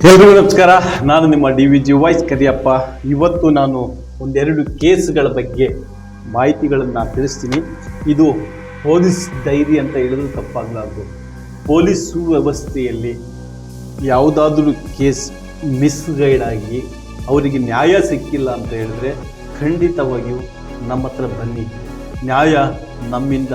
ಎಲ್ರಿಗೂ ನಮಸ್ಕಾರ. ನಾನು ನಿಮ್ಮ DVG ವಾಯ್ಸ್ ಕರಿಯಪ್ಪ. ಇವತ್ತು ನಾನು ಒಂದೆರಡು ಕೇಸ್ಗಳ ಬಗ್ಗೆ ಮಾಹಿತಿಗಳನ್ನು ತಿಳಿಸ್ತೀನಿ. ಇದು ಪೊಲೀಸ್ ಡೈರಿ ಅಂತ ಹೇಳಿದ್ರು ತಪ್ಪಾಗಲಾರ್ದು. ಪೊಲೀಸ್ ಸುವ್ಯವಸ್ಥೆಯಲ್ಲಿ ಯಾವುದಾದ್ರೂ ಕೇಸ್ ಮಿಸ್ಗೈಡ್ ಆಗಿ ಅವರಿಗೆ ನ್ಯಾಯ ಸಿಕ್ಕಿಲ್ಲ ಅಂತ ಹೇಳಿದ್ರೆ ಖಂಡಿತವಾಗಿಯೂ ನಮ್ಮ ಹತ್ರ ಬನ್ನಿ. ನ್ಯಾಯ ನಮ್ಮಿಂದ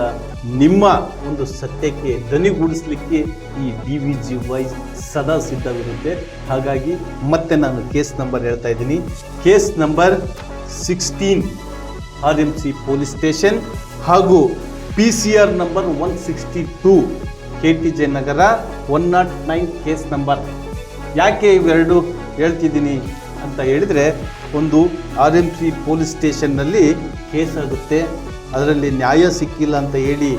ನಿಮ್ಮ ಒಂದು ಸತ್ಯಕ್ಕೆ ದನಿಗೂಡಿಸ್ಲಿಕ್ಕೆ ಈ DVG ವಾಯ್ಸ್ ಸದಾ ಸಿದ್ಧವಿರುತ್ತೆ. ಹಾಗಾಗಿ ಮತ್ತೆ ನಾನು ಕೇಸ್ ನಂಬರ್ ಹೇಳ್ತಾ ಇದ್ದೀನಿ. Case number 16 RMC police station ಹಾಗೂ PCR ನಂಬರ್ 162 KTJ ನಗರ 109 ಕೇಸ್ ನಂಬರ್. ಯಾಕೆ ಇವೆರಡು ಹೇಳ್ತಿದ್ದೀನಿ ಅಂತ ಹೇಳಿದರೆ, ಒಂದು RMC ಪೊಲೀಸ್ ಸ್ಟೇಷನ್ನಲ್ಲಿ ಕೇಸ್ ಆಗುತ್ತೆ, ಅದರಲ್ಲಿ ನ್ಯಾಯ ಸಿಕ್ಕಿಲ್ಲ ಅಂತ ಹೇಳಿ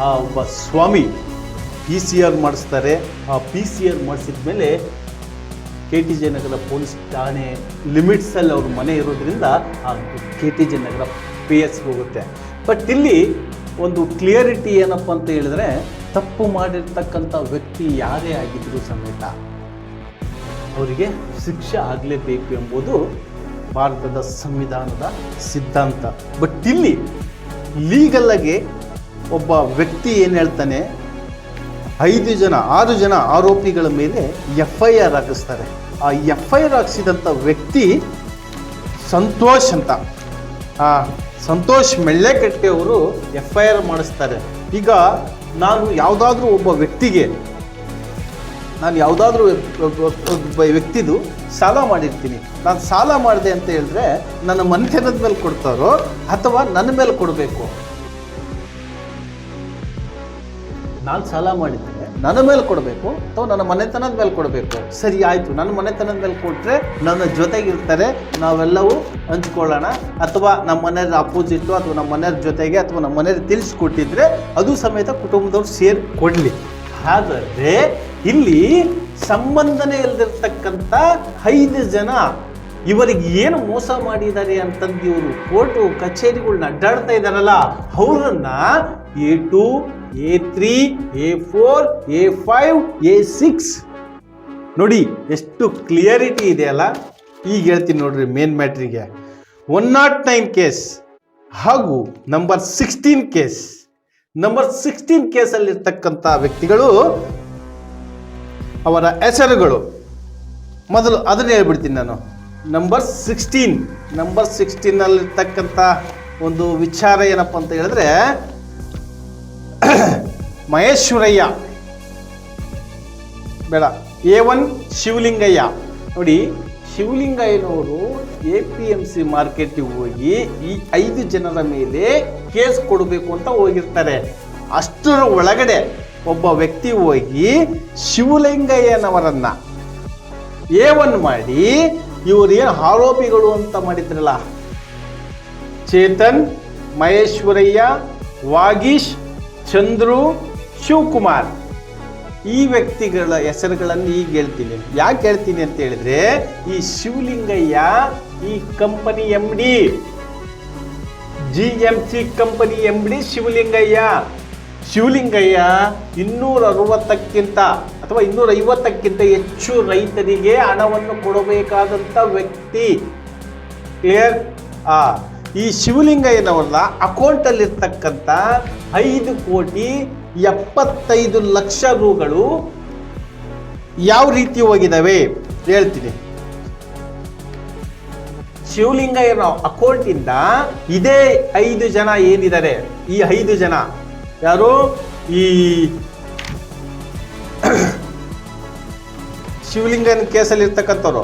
ಆ ಒಬ್ಬ ಸ್ವಾಮಿ PCR ಮಾಡಿಸ್ತಾರೆ. ಆ PCR ಮಾಡಿಸಿದ ಮೇಲೆ KTJ ನಗರ ಪೊಲೀಸ್ ಠಾಣೆ ಲಿಮಿಟ್ಸಲ್ಲಿ ಅವ್ರ ಮನೆ ಇರೋದ್ರಿಂದ ಆ KTJ ನಗರ PS ಹೋಗುತ್ತೆ. ಬಟ್ ಇಲ್ಲಿ ಒಂದು ಕ್ಲಿಯರಿಟಿ ಏನಪ್ಪ ಅಂತ ಹೇಳಿದ್ರೆ, ತಪ್ಪು ಮಾಡಿರ್ತಕ್ಕಂಥ ವ್ಯಕ್ತಿ ಯಾರೇ ಆಗಿದ್ದರೂ ಸಮೇತ ಅವರಿಗೆ ಶಿಕ್ಷೆ ಆಗಲೇಬೇಕು ಎಂಬುದು ಭಾರತದ ಸಂವಿಧಾನದ ಸಿದ್ಧಾಂತ. ಬಟ್ ಇಲ್ಲಿ ಲೀಗಲ್ಲಾಗಿ ಒಬ್ಬ ವ್ಯಕ್ತಿ ಏನು ಹೇಳ್ತಾನೆ, 6 ಜನ ಆರೋಪಿಗಳ ಮೇಲೆ FIR ಹಾಕಿಸ್ತಾರೆ. ಆ FIR ಹಾಕಿಸಿದಂಥ ವ್ಯಕ್ತಿ ಸಂತೋಷ್ ಅಂತ, ಸಂತೋಷ್ ಮೆಳ್ಳೆಕಟ್ಟೆ ಅವರು FIR ಮಾಡಿಸ್ತಾರೆ. ಈಗ ನಾನು ಯಾವುದಾದ್ರೂ ಒಬ್ಬ ವ್ಯಕ್ತಿದು ಸಾಲ ಮಾಡಿರ್ತೀನಿ. ನಾನು ಸಾಲ ಮಾಡಿದೆ ಅಂತ ಹೇಳಿದ್ರೆ ನನ್ನ ಮನೆತನದ ಮೇಲೆ ಕೊಡ್ತಾರೋ ಅಥವಾ ನನ್ನ ಮೇಲೆ ಕೊಡಬೇಕು? ನಾನು ಸಾಲ ಮಾಡಿದ್ದೆ ನನ್ನ ಮೇಲೆ ಕೊಡಬೇಕು ಅಥವಾ ನನ್ನ ಮನೆತನದ ಮೇಲೆ ಕೊಡಬೇಕು? ಸರಿ ಆಯಿತು, ನನ್ನ ಮನೆತನದ ಮೇಲೆ ಕೊಟ್ಟರೆ ನನ್ನ ಜೊತೆಗಿರ್ತಾರೆ, ನಾವೆಲ್ಲವೂ ಹಂಚ್ಕೊಳ್ಳೋಣ. ಅಥವಾ ನಮ್ಮ ಮನೆಯವ್ರ ಅಪೋಸಿಟ್ಟು ಅಥವಾ ನಮ್ಮ ಮನೆಯವ್ರ ಜೊತೆಗೆ ಅಥವಾ ನಮ್ಮ ಮನೆಯವ್ರು ತಿಳಿಸ್ಕೊಟ್ಟಿದ್ರೆ ಅದು ಸಮೇತ ಕುಟುಂಬದವ್ರು ಸೇರಿ ಕೊಡಲಿ. ಹಾಗಾದರೆ ಇಲ್ಲಿ ಸಂಬಂಧನೇ ಇಲ್ಲದಿರ್ತಕ್ಕಂಥ 5 ಜನ ಇವರಿಗೆ ಏನು ಮೋಸ ಮಾಡಿದ್ದಾರೆ ಅಂತಂದು ಇವರು ಕೋರ್ಟು ಕಚೇರಿಗಳನ್ನ ಅಡ್ಡಾಡ್ತಾ ಇದ್ದಾರಲ್ಲ, ಅವರನ್ನ A2, A3, A4, A5, A6 ನೋಡಿ ಎಷ್ಟು ಕ್ಲಿಯರಿಟಿ ಇದೆಯಲ್ಲ. ಈಗ ಹೇಳ್ತೀನಿ ನೋಡ್ರಿ ಮೇನ್ ಮ್ಯಾಟ್ರಿಗೆ. 109 ಕೇಸ್ ಹಾಗೂ ನಂಬರ್ 16 ಕೇಸ್. ನಂಬರ್ 16 ಕೇಸಲ್ಲಿರ್ತಕ್ಕಂಥ ವ್ಯಕ್ತಿಗಳು, ಅವರ ಹೆಸರುಗಳು ಮೊದಲು ಅದನ್ನು ಹೇಳ್ಬಿಡ್ತೀನಿ ನಾನು. ನಂಬರ್ 16ನಲ್ಲಿರ್ತಕ್ಕಂಥ ಒಂದು ವಿಚಾರ ಏನಪ್ಪ ಅಂತ ಹೇಳಿದ್ರೆ, ಮಹೇಶ್ವರಯ್ಯ ಬೇಡ, A1 ಶಿವಲಿಂಗಯ್ಯ. ನೋಡಿ, ಶಿವಲಿಂಗಯ್ಯನವರು APMC ಮಾರ್ಕೆಟಿಗೆ ಹೋಗಿ ಈ 5 ಜನರ ಮೇಲೆ ಕೇಸ್ ಕೊಡಬೇಕು ಅಂತ ಹೋಗಿರ್ತಾರೆ. ಅಷ್ಟರ ಒಳಗಡೆ ಒಬ್ಬ ವ್ಯಕ್ತಿ ಹೋಗಿ ಶಿವಲಿಂಗಯ್ಯನವರನ್ನ A1 ಮಾಡಿ ಇವರು ಏನು ಆರೋಪಿಗಳು ಅಂತ ಮಾಡಿದ್ರಲ್ಲ, ಚೇತನ್, ಮಹೇಶ್ವರಯ್ಯ, ವಾಗೀಶ್, ಚಂದ್ರು, ಶಿವಕುಮಾರ್, ಈ ವ್ಯಕ್ತಿಗಳ ಹೆಸರುಗಳನ್ನು ಈಗ ಹೇಳ್ತೀನಿ. ಯಾಕೆ ಹೇಳ್ತೀನಿ ಅಂತ ಹೇಳಿದ್ರೆ, ಈ ಶಿವಲಿಂಗಯ್ಯ ಈ company MD, GMC company MD Shivalingaiah 260ಕ್ಕಿಂತ ಅಥವಾ 250ಕ್ಕಿಂತ ಹೆಚ್ಚು ರೈತರಿಗೆ ಹಣವನ್ನು ಕೊಡಬೇಕಾದಂಥ ವ್ಯಕ್ತಿ. ಕ್ಲಿಯರ್? ಈ ಶಿವಲಿಂಗಯ್ಯನವರ ಅಕೌಂಟಲ್ಲಿರ್ತಕ್ಕಂಥ 5,75,00,000 ರೂಗಳು ಯಾವ ರೀತಿ ಹೋಗಿದ್ದಾವೆ ಹೇಳ್ತೀನಿ. ಶಿವಲಿಂಗಯ್ಯನ ಅಕೌಂಟಿಂದ ಇದೇ 5 ಜನ ಏನಿದ್ದಾರೆ, ಈ 5 ಜನ ಯಾರು? ಈ ಶಿವಲಿಂಗನ ಕೇಸಲ್ಲಿ ಇರ್ತಕ್ಕಂಥವ್ರು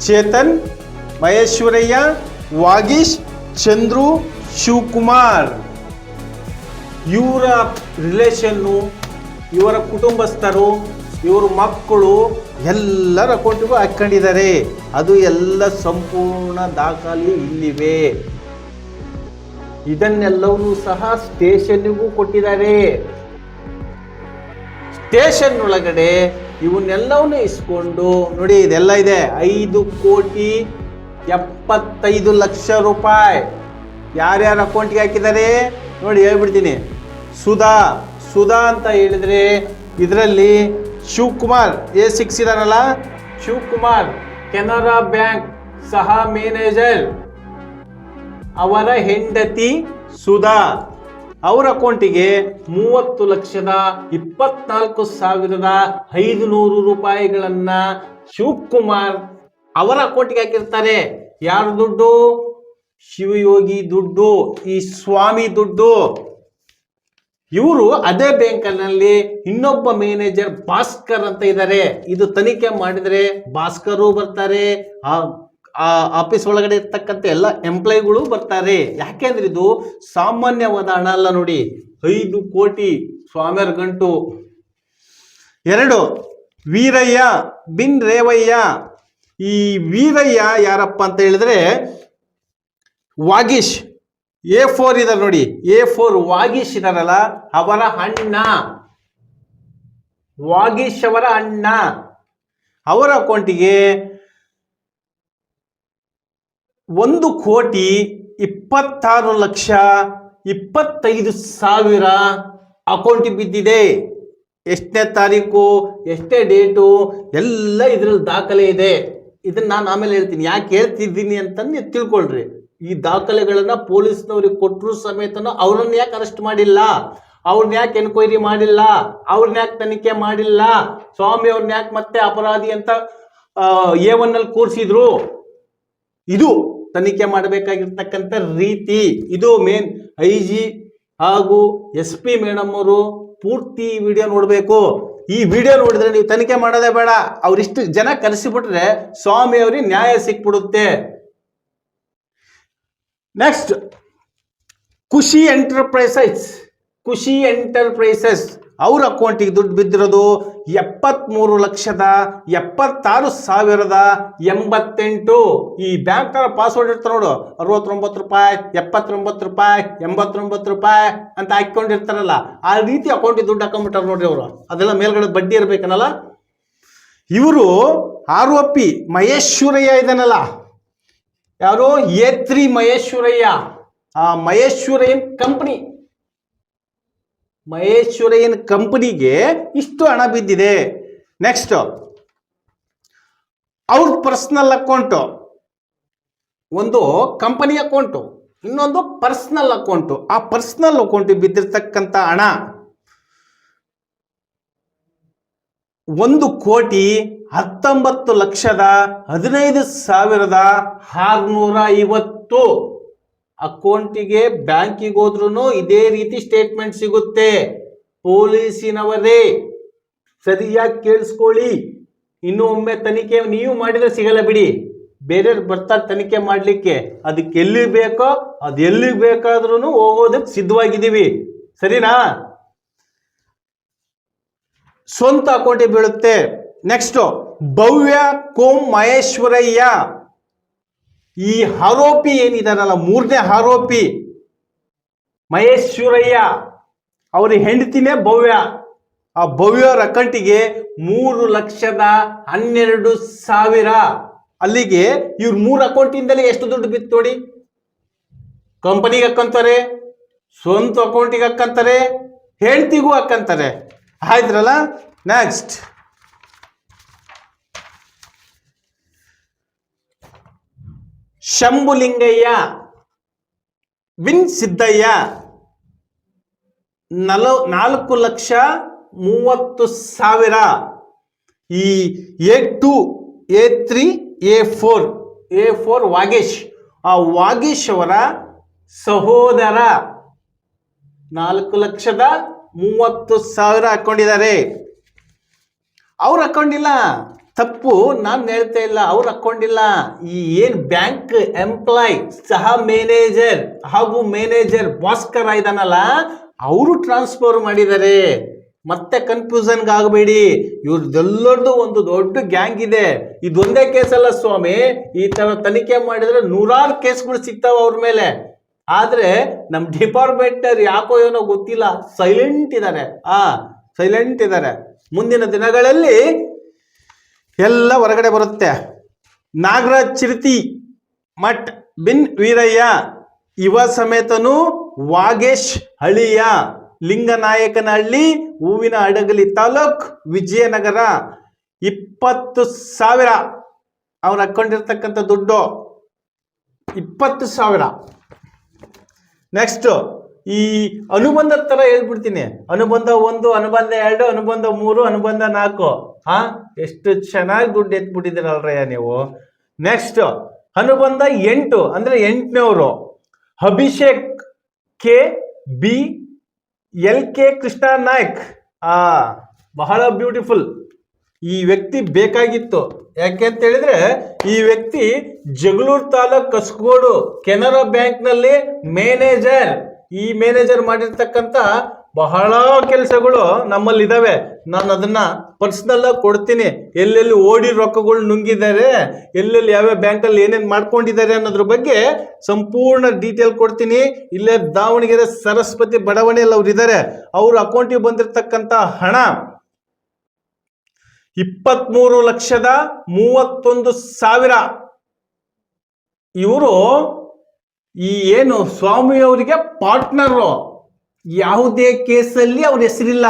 ಚೇತನ್, ಮಹೇಶ್ವರಯ್ಯ, ವಾಗೀಶ್, ಚಂದ್ರು, ಶಿವಕುಮಾರ್. ಇವರ ರಿಲೇಷನ್ನು, ಇವರ ಕುಟುಂಬಸ್ಥರು, ಇವ್ರ ಮಕ್ಕಳು ಎಲ್ಲರ ಅಕೌಂಟಿಗೂ ಹಾಕೊಂಡಿದ್ದಾರೆ. ಅದು ಎಲ್ಲ ಸಂಪೂರ್ಣ ದಾಖಲೆ ಇಲ್ಲಿವೆ. ಇದನ್ನೆಲ್ಲವೂ ಸಹ ಸ್ಟೇಷನ್ನಿಗೂ ಕೊಟ್ಟಿದ್ದಾರೆ. ಸ್ಟೇಷನ್ ಒಳಗಡೆ ಇವನ್ನೆಲ್ಲವನ್ನೂ ಇಸ್ಕೊಂಡು ನೋಡಿ, ಇದೆಲ್ಲ ಇದೆ. 5,75,00,000 ರೂಪಾಯಿ ಯಾರ್ಯಾರ ಅಕೌಂಟ್ಗೆ ಹಾಕಿದ್ದಾರೆ ನೋಡಿ, ಹೇಳ್ಬಿಡ್ತೀನಿ. ಸುಧಾ ಅಂತ ಹೇಳಿದರೆ ಇದರಲ್ಲಿ ಶಿವಕುಮಾರ್ A6 ಇದಾನಲ್ಲ, ಶಿವಕುಮಾರ್ ಕೆನರಾ ಬ್ಯಾಂಕ್ ಸಹ ಮ್ಯಾನೇಜರ್, ಅವರ ಹೆಂಡತಿ ಸುಧಾ, ಅವರ ಅಕೌಂಟಿಗೆ 30,24,500 ರೂಪಾಯಿಗಳನ್ನ ಶಿವಕುಮಾರ್ ಅವರ ಅಕೌಂಟಿಗೆ ಹಾಕಿರ್ತಾರೆ. ಯಾರ ದುಡ್ಡು? ಶಿವಯೋಗಿ ದುಡ್ಡು, ಈ ಸ್ವಾಮಿ ದುಡ್ಡು. ಇವರು ಅದೇ ಬ್ಯಾಂಕ್ನಲ್ಲಿ ಇನ್ನೊಬ್ಬ ಮ್ಯಾನೇಜರ್ ಭಾಸ್ಕರ್ ಅಂತ ಇದ್ದಾರೆ. ಇದು ತನಿಖೆ ಮಾಡಿದ್ರೆ ಭಾಸ್ಕರು ಬರ್ತಾರೆ, ಆ ಆಫೀಸ್ ಒಳಗಡೆ ಇರ್ತಕ್ಕಂಥ ಎಲ್ಲ ಎಂಪ್ಲಾಯಿಗಳು ಬರ್ತಾರೆ. ಯಾಕೆಂದ್ರೆ ಇದು ಸಾಮಾನ್ಯವಾದ ಹಣ ಅಲ್ಲ ನೋಡಿ, 5 ಕೋಟಿ ಸ್ವಾಮಿಯರ ಗಂಟು. 2, ವೀರಯ್ಯ ಬಿನ್ ರೇವಯ್ಯ. ಈ ವೀರಯ್ಯ ಯಾರಪ್ಪ ಅಂತ ಹೇಳಿದ್ರೆ ವಾಗೀಶ್ A4 ಇದಾರೆ ನೋಡಿ, A4 ವಾಗೀಶ್ ಇದಾರಲ್ಲ, ಅವರ ಅಣ್ಣ, ವಾಗೀಶ್ ಅವರ ಅಣ್ಣ. ಅವರ ಅಕೌಂಟಿಗೆ 1,26,25,000 ಅಕೌಂಟಿಗೆ ಬಿದ್ದಿದೆ. ಎಷ್ಟನೇ ತಾರೀಕು, ಎಷ್ಟೇ ಡೇಟು, ಎಲ್ಲ ಇದ್ರಲ್ಲಿ ದಾಖಲೆ ಇದೆ. ಇದನ್ನ ನಾನು ಆಮೇಲೆ ಹೇಳ್ತೀನಿ, ಯಾಕೆ ಹೇಳ್ತಿದ್ದೀನಿ ಅಂತಂದು ತಿಳ್ಕೊಳ್ರಿ. ಈ ದಾಖಲೆಗಳನ್ನ ಪೊಲೀಸ್ನವ್ರಿಗೆ ಕೊಟ್ಟರು ಸಮೇತನ ಅವ್ರನ್ನ ಯಾಕೆ ಅರೆಸ್ಟ್ ಮಾಡಿಲ್ಲ, ಅವ್ರನ್ನ ಯಾಕೆ ಎನ್ಕ್ವೈರಿ ಮಾಡಿಲ್ಲ, ಅವ್ರನ್ನ ಯಾಕೆ ತನಿಖೆ ಮಾಡಿಲ್ಲ, ಸ್ವಾಮಿ ಅವ್ರನ್ನ ಯಾಕೆ ಮತ್ತೆ ಅಪರಾಧಿ ಅಂತ A1 ಅಲ್ಲಿ ಕೂರಿಸಿದ್ರು? ಇದು ತನಿಖೆ ಮಾಡಬೇಕಾಗಿರ್ತಕ್ಕಂಥ ರೀತಿ. ಇದು ಮೇನ್ IG ಹಾಗೂ SP ಮೇಡಮ್ ಅವರು ಪೂರ್ತಿ ವಿಡಿಯೋ ನೋಡಬೇಕು. ಈ ವಿಡಿಯೋ ನೋಡಿದ್ರೆ ನೀವು ತನಿಖೆ ಮಾಡೋದೇ ಬೇಡ, ಅವ್ರಿಷ್ಟು ಜನ ಕರೆಸಿಬಿಟ್ರೆ ಸ್ವಾಮಿ ಅವ್ರಿಗೆ ನ್ಯಾಯ ಸಿಕ್ಬಿಡುತ್ತೆ. ನೆಕ್ಸ್ಟ್, ಖುಷಿ ಎಂಟರ್ಪ್ರೈಸಸ್ ಅವ್ರ ಅಕೌಂಟಿಗೆ ದುಡ್ಡು ಬಿದ್ದಿರೋದು 73,76,088. ಈ ಬ್ಯಾಂಕ್ ಪಾಸ್ವರ್ಡ್ ಇರ್ತಾರೆ ನೋಡು, 69 ರೂಪಾಯಿ, 79 ರೂಪಾಯಿ, 89 ರೂಪಾಯಿ ಅಂತ ಹಾಕೊಂಡಿರ್ತಾರಲ್ಲ, ಆ ರೀತಿ ಅಕೌಂಟಿಗೆ ದುಡ್ಡು ಹಾಕೊಂಡ್ಬಿಟ್ಟಾರ ನೋಡ್ರಿ ಅವರು. ಅದೆಲ್ಲ ಮೇಲ್ಗಡೆ ಬಡ್ಡಿ ಇರ್ಬೇಕನ್ನಲ್ಲ. ಇವರು ಆರೋಪಿ ಮಹೇಶ್ವರಯ್ಯ ಇದಾನಲ್ಲ, ಯಾರು? A3 ಮಹೇಶ್ವರಯ್ಯ. ಆ ಮಹೇಶ್ವರಯ್ಯನ ಕಂಪನಿಗೆ ಇಷ್ಟು ಹಣ ಬಿದ್ದಿದೆ. ನೆಕ್ಸ್ಟ್, ಅವ್ರ ಪರ್ಸನಲ್ ಅಕೌಂಟು, ಒಂದು ಕಂಪನಿ ಅಕೌಂಟು, ಇನ್ನೊಂದು ಪರ್ಸನಲ್ ಅಕೌಂಟು. ಆ ಪರ್ಸನಲ್ ಅಕೌಂಟಿಗೆ ಬಿದ್ದಿರ್ತಕ್ಕಂಥ ಹಣ 1,19,15,650 ಅಕೌಂಟಿಗೆ ಬ್ಯಾಂಕಿಗೆ ಹೋದ್ರೂ ಇದೇ ರೀತಿ ಸ್ಟೇಟ್ಮೆಂಟ್ ಸಿಗುತ್ತೆ. ಪೊಲೀಸಿನವರೇ ಸರಿಯಾಗಿ ಕೇಳಿಸ್ಕೊಳ್ಳಿ. ಇನ್ನೂ ಒಮ್ಮೆ ತನಿಖೆ ನೀವು ಮಾಡಿದ್ರೆ ಸಿಗಲ್ಲ ಬಿಡಿ, ಬೇರೆಯವ್ರು ಬರ್ತಾರೆ ತನಿಖೆ ಮಾಡಲಿಕ್ಕೆ. ಅದಕ್ಕೆ ಎಲ್ಲಿಗೆ ಬೇಕೋ ಅದು ಎಲ್ಲಿಗೆ ಬೇಕಾದ್ರೂ ಹೋಗೋದಕ್ಕೆ ಸಿದ್ಧವಾಗಿದ್ದೀವಿ, ಸರಿನಾ? ಸ್ವಂತ ಅಕೌಂಟಿಗೆ ಬೀಳುತ್ತೆ. ನೆಕ್ಸ್ಟ್, ಭವ್ಯ ಕೋಂ ಮಹೇಶ್ವರಯ್ಯ. ಈ ಆರೋಪಿ ಏನಿದಾರಲ್ಲ, 3ನೇ ಆರೋಪಿ ಮಹೇಶ್ವರಯ್ಯ, ಅವ್ರ ಹೆಂಡತಿನೇ ಭವ್ಯ. ಆ ಭವ್ಯರ ಅಕೌಂಟಿಗೆ 3,12,000. ಅಲ್ಲಿಗೆ ಇವ್ರ 3 ಅಕೌಂಟಿಂದಲೇ ಎಷ್ಟು ದುಡ್ಡು ಬಿತ್ತು ನೋಡಿ. ಕಂಪನಿಗೆ ಹಾಕಂತಾರೆ, ಸ್ವಂತ ಅಕೌಂಟಿಗೆ ಹಾಕಂತಾರೆ, ಹೆಂಡತಿಗೂ ಹಾಕಂತಾರೆ. ಆಯ್ತ್ರಲ್ಲ. ನೆಕ್ಸ್ಟ್, ಶಂಭುಲಿಂಗಯ್ಯ ಬಿನ್ ಸಿದ್ದಯ್ಯ 4,30,000. ಈ A2, A3, A4 ವಾಗೇಶ್, ಆ ವಾಗೇಶ್ ಅವರ ಸಹೋದರ 4,30,000 ಹಾಕೊಂಡಿದ್ದಾರೆ. ಅವ್ರು ಹಾಕೊಂಡಿಲ್ಲ, ತಪ್ಪು, ನಾನು ಹೇಳ್ತಾ ಇಲ್ಲ, ಅವ್ರು ಹಾಕೊಂಡಿಲ್ಲ. ಈ ಏನ್ ಬ್ಯಾಂಕ್ ಎಂಪ್ಲಾಯ್ ಸಹ ಮ್ಯಾನೇಜರ್ ಹಾಗೂ ಮ್ಯಾನೇಜರ್ ಭಾಸ್ಕರ್ ಇದಾನಲ್ಲ, ಅವರು ಟ್ರಾನ್ಸ್ಫರ್ ಮಾಡಿದ್ದಾರೆ. ಮತ್ತೆ ಕನ್ಫ್ಯೂಷನ್ಗೆ ಆಗಬೇಡಿ, ಇವ್ರದ್ದೆಲ್ಲರದು ಒಂದು ದೊಡ್ಡ ಗ್ಯಾಂಗ್ ಇದೆ. ಇದೊಂದೇ ಕೇಸ್ ಅಲ್ಲ ಸ್ವಾಮಿ, ಈ ತರ ತನಿಖೆ ಮಾಡಿದ್ರೆ 100 ಕೇಸ್ಗಳು ಸಿಗ್ತಾವ ಅವ್ರ ಮೇಲೆ. ಆದ್ರೆ ನಮ್ ಡಿಪಾರ್ಟ್ಮೆಂಟ್ ಯಾಕೋ ಏನೋ ಗೊತ್ತಿಲ್ಲ, ಸೈಲೆಂಟ್ ಇದ್ದಾರೆ. ಮುಂದಿನ ದಿನಗಳಲ್ಲಿ ಎಲ್ಲ ಹೊರಗಡೆ ಬರುತ್ತೆ. ನಾಗರಾಜ್ ಚಿರತಿ ಮಠ್ ಬಿನ್ ವೀರಯ್ಯ ಇವ ಸಮೇತನು ವಾಗೇಶ್ ಹಳಿಯ, ಲಿಂಗನಾಯಕನಹಳ್ಳಿ, ಹೂವಿನ ಹಡಗಲಿ ತಾಲೂಕ್, ವಿಜಯನಗರ. 20,000 ಅವ್ರ ಅಕೌಂಟ್ ಇರ್ತಕ್ಕಂಥ ದುಡ್ಡು 20,000. ನೆಕ್ಸ್ಟ್ ಈ ಅನುಬಂಧ ತರ ಹೇಳ್ಬಿಡ್ತೀನಿ. ಅನುಬಂಧ 1, ಅನುಬಂಧ 2, ಅನುಬಂಧ 3, ಅನುಬಂಧ 4. ಎಷ್ಟು ಚೆನ್ನಾಗಿ ದುಡ್ಡು ಎತ್ಬಿಟ್ಟಿದ್ದೀರಲ್ರಯ್ಯ ನೀವು. ನೆಕ್ಸ್ಟ್ ಅನುಬಂಧ 8 ಅಂದ್ರೆ 8ನೇವರು Abhishek K B L K Krishna Naik. ಬಹಳ ಬ್ಯೂಟಿಫುಲ್. ಈ ವ್ಯಕ್ತಿ ಬೇಕಾಗಿತ್ತು. ಯಾಕೆ ಅಂತ ಹೇಳಿದ್ರೆ ಈ ವ್ಯಕ್ತಿ ಜಗಳೂರು ತಾಲೂಕ್ ಕಸ್ಗೋಡು ಕೆನರಾ ಬ್ಯಾಂಕ್ ನಲ್ಲಿ ಮ್ಯಾನೇಜರ್. ಈ ಮ್ಯಾನೇಜರ್ ಮಾಡಿರ್ತಕ್ಕಂಥ ಬಹಳ ಕೆಲಸಗಳು ನಮ್ಮಲ್ಲಿ ಇದಾವೆ. ನಾನು ಅದನ್ನ ಪರ್ಸನಲ್ ಆಗಿ ಕೊಡ್ತೀನಿ. ಎಲ್ಲೆಲ್ಲಿ ಓಡಿ ರೊಕ್ಕಗಳು ನುಂಗಿದ್ದಾರೆ, ಎಲ್ಲೆಲ್ಲಿ ಯಾವ್ಯಾವ ಬ್ಯಾಂಕಲ್ಲಿ ಏನೇನು ಮಾಡ್ಕೊಂಡಿದ್ದಾರೆ ಅನ್ನೋದ್ರ ಬಗ್ಗೆ ಸಂಪೂರ್ಣ ಡೀಟೇಲ್ ಕೊಡ್ತೀನಿ. ಇಲ್ಲೇ ದಾವಣಗೆರೆ ಸರಸ್ವತಿ ಬಡಾವಣೆಯಲ್ಲಿ ಅವ್ರು ಇದ್ದಾರೆ. ಅವ್ರ ಅಕೌಂಟಿಗೆ ಬಂದಿರತಕ್ಕಂಥ ಹಣ 23,31,000. ಇವರು ಈ ಏನು ಸ್ವಾಮಿಯವರಿಗೆ ಪಾರ್ಟ್ನರು. ಯಾವುದೇ ಕೇಸಲ್ಲಿ ಅವ್ರ ಹೆಸರಿಲ್ಲ.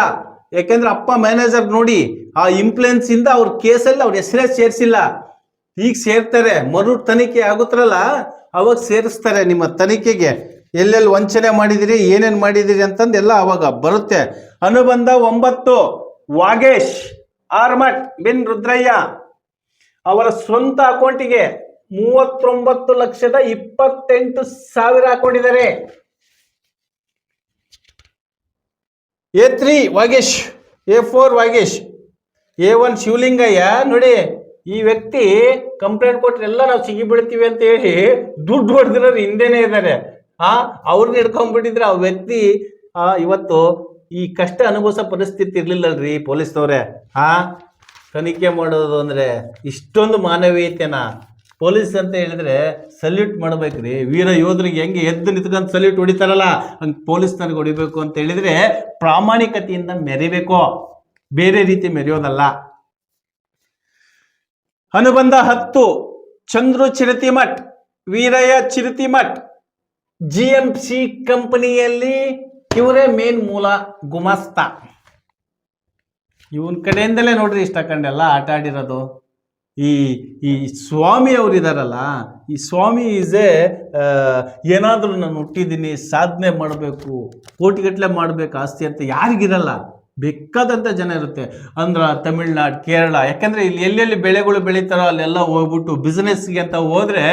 ಯಾಕೆಂದ್ರೆ ಅಪ್ಪ ಮ್ಯಾನೇಜರ್ ನೋಡಿ ಆ ಇನ್ಫ್ಲುಯೆನ್ಸ್ ಇಂದ ಅವ್ರ ಕೇಸಲ್ಲಿ ಅವ್ರ ಹೆಸರೇ ಸೇರಿಸಿಲ್ಲ. ಈಗ ಸೇರ್ತಾರೆ, ಮರು ತನಿಖೆ ಆಗುತ್ತಲ್ಲ ಅವಾಗ ಸೇರಿಸ್ತಾರೆ. ನಿಮ್ಮ ತನಿಖೆಗೆ ಎಲ್ಲೆಲ್ಲಿ ವಂಚನೆ ಮಾಡಿದಿರಿ, ಏನೇನು ಮಾಡಿದಿರಿ ಅಂತಂದು ಎಲ್ಲ ಅವಾಗ ಬರುತ್ತೆ. ಅನುಬಂಧ 9 ವಾಗೇಶ್ ಆರ್ಮಠ್ ಬಿನ್ ರುದ್ರಯ್ಯ. ಅವರ ಸ್ವಂತ ಅಕೌಂಟಿಗೆ 39,28,000 ಹಾಕೊಂಡಿದ್ದಾರೆ. A3 Vagesh, A4 Vagesh, A1 Shivalingaiah. ನೋಡಿ ಈ ವ್ಯಕ್ತಿ ಕಂಪ್ಲೇಂಟ್ ಕೊಟ್ರೆ ಎಲ್ಲ ನಾವು ಸಿಗಿ ಬೀಳ್ತೀವಿ ಅಂತ ಹೇಳಿ ದುಡ್ಡು ಹೊಡೆದಿರೋರು ಹಿಂದೆನೇ ಇದ್ದಾರೆ. ಅವ್ರನ್ನ ಹಿಡ್ಕೊಂಡ್ಬಿಟ್ಟಿದ್ರೆ ಆ ವ್ಯಕ್ತಿ ಇವತ್ತು ಈ ಕಷ್ಟ ಅನುಭವಿಸೋ ಪರಿಸ್ಥಿತಿ ಇರ್ಲಿಲ್ಲಲ್ರಿ. ಪೊಲೀಸ್ನವ್ರೆ ತನಿಖೆ ಮಾಡೋದು ಅಂದ್ರೆ ಇಷ್ಟೊಂದು ಮಾನವೀಯತೆನ ಪೊಲೀಸ್ ಅಂತ ಹೇಳಿದ್ರೆ ಸಲ್ಯೂಟ್ ಮಾಡ್ಬೇಕ್ರಿ. ವೀರ ಯೋಧರಿಗೆ ಹೆಂಗೆ ಎದ್ದು ನಿಂತ್ಕೊಂಡು ಸಲ್ಯೂಟ್ ಹೊಡಿತಾರಲ್ಲ ಹಂಗೆ ಪೊಲೀಸ್ನವ್ರಿಗೆ ಹೊಡಿಬೇಕು ಅಂತ ಹೇಳಿದ್ರೆ ಪ್ರಾಮಾಣಿಕತೆಯಿಂದ ಮೆರಿಬೇಕು, ಬೇರೆ ರೀತಿ ಮೆರೆಯೋದಲ್ಲ. ಅನುಬಂಧ 10 ಚಂದ್ರು ಚಿರತಿಮಠ್, ವೀರಯ್ಯ ಚಿರತಿಮಠ್. GMC ಕಂಪನಿಯಲ್ಲಿ ಇವರೇ ಮೇನ್ ಮೂಲ ಗುಮಾಸ್ತ. ಇವನ್ ಕಡೆಯಿಂದಲೇ ನೋಡ್ರಿ ಇಷ್ಟ ಕಂಡೆಲ್ಲ ಆಟ ಆಡಿರೋದು. ಈ ಸ್ವಾಮಿ ಅವರು ಇದಾರಲ್ಲ, ಈ ಸ್ವಾಮಿ ಈಸ್ ಏನಾದರೂ ನಾನು ಹುಟ್ಟಿದ್ದೀನಿ, ಸಾಧನೆ ಮಾಡಬೇಕು, ಕೋಟಿಗಟ್ಟಲೆ ಮಾಡಬೇಕು ಆಸ್ತಿ ಅಂತ ಯಾರಿಗಿರಲ್ಲ. ಬೇಕಾದಂಥ ಜನ ಇರುತ್ತೆ. ಆಂಧ್ರ, ತಮಿಳ್ನಾಡು, ಕೇರಳ. ಯಾಕಂದ್ರೆ ಇಲ್ಲಿ ಎಲ್ಲೆಲ್ಲಿ ಬೆಳೆಗಳು ಬೆಳೀತಾರೋ ಅಲ್ಲೆಲ್ಲ ಹೋಗ್ಬಿಟ್ಟು ಬಿಸ್ನೆಸ್ಗೆ ಅಂತ ಹೋದ್ರೆ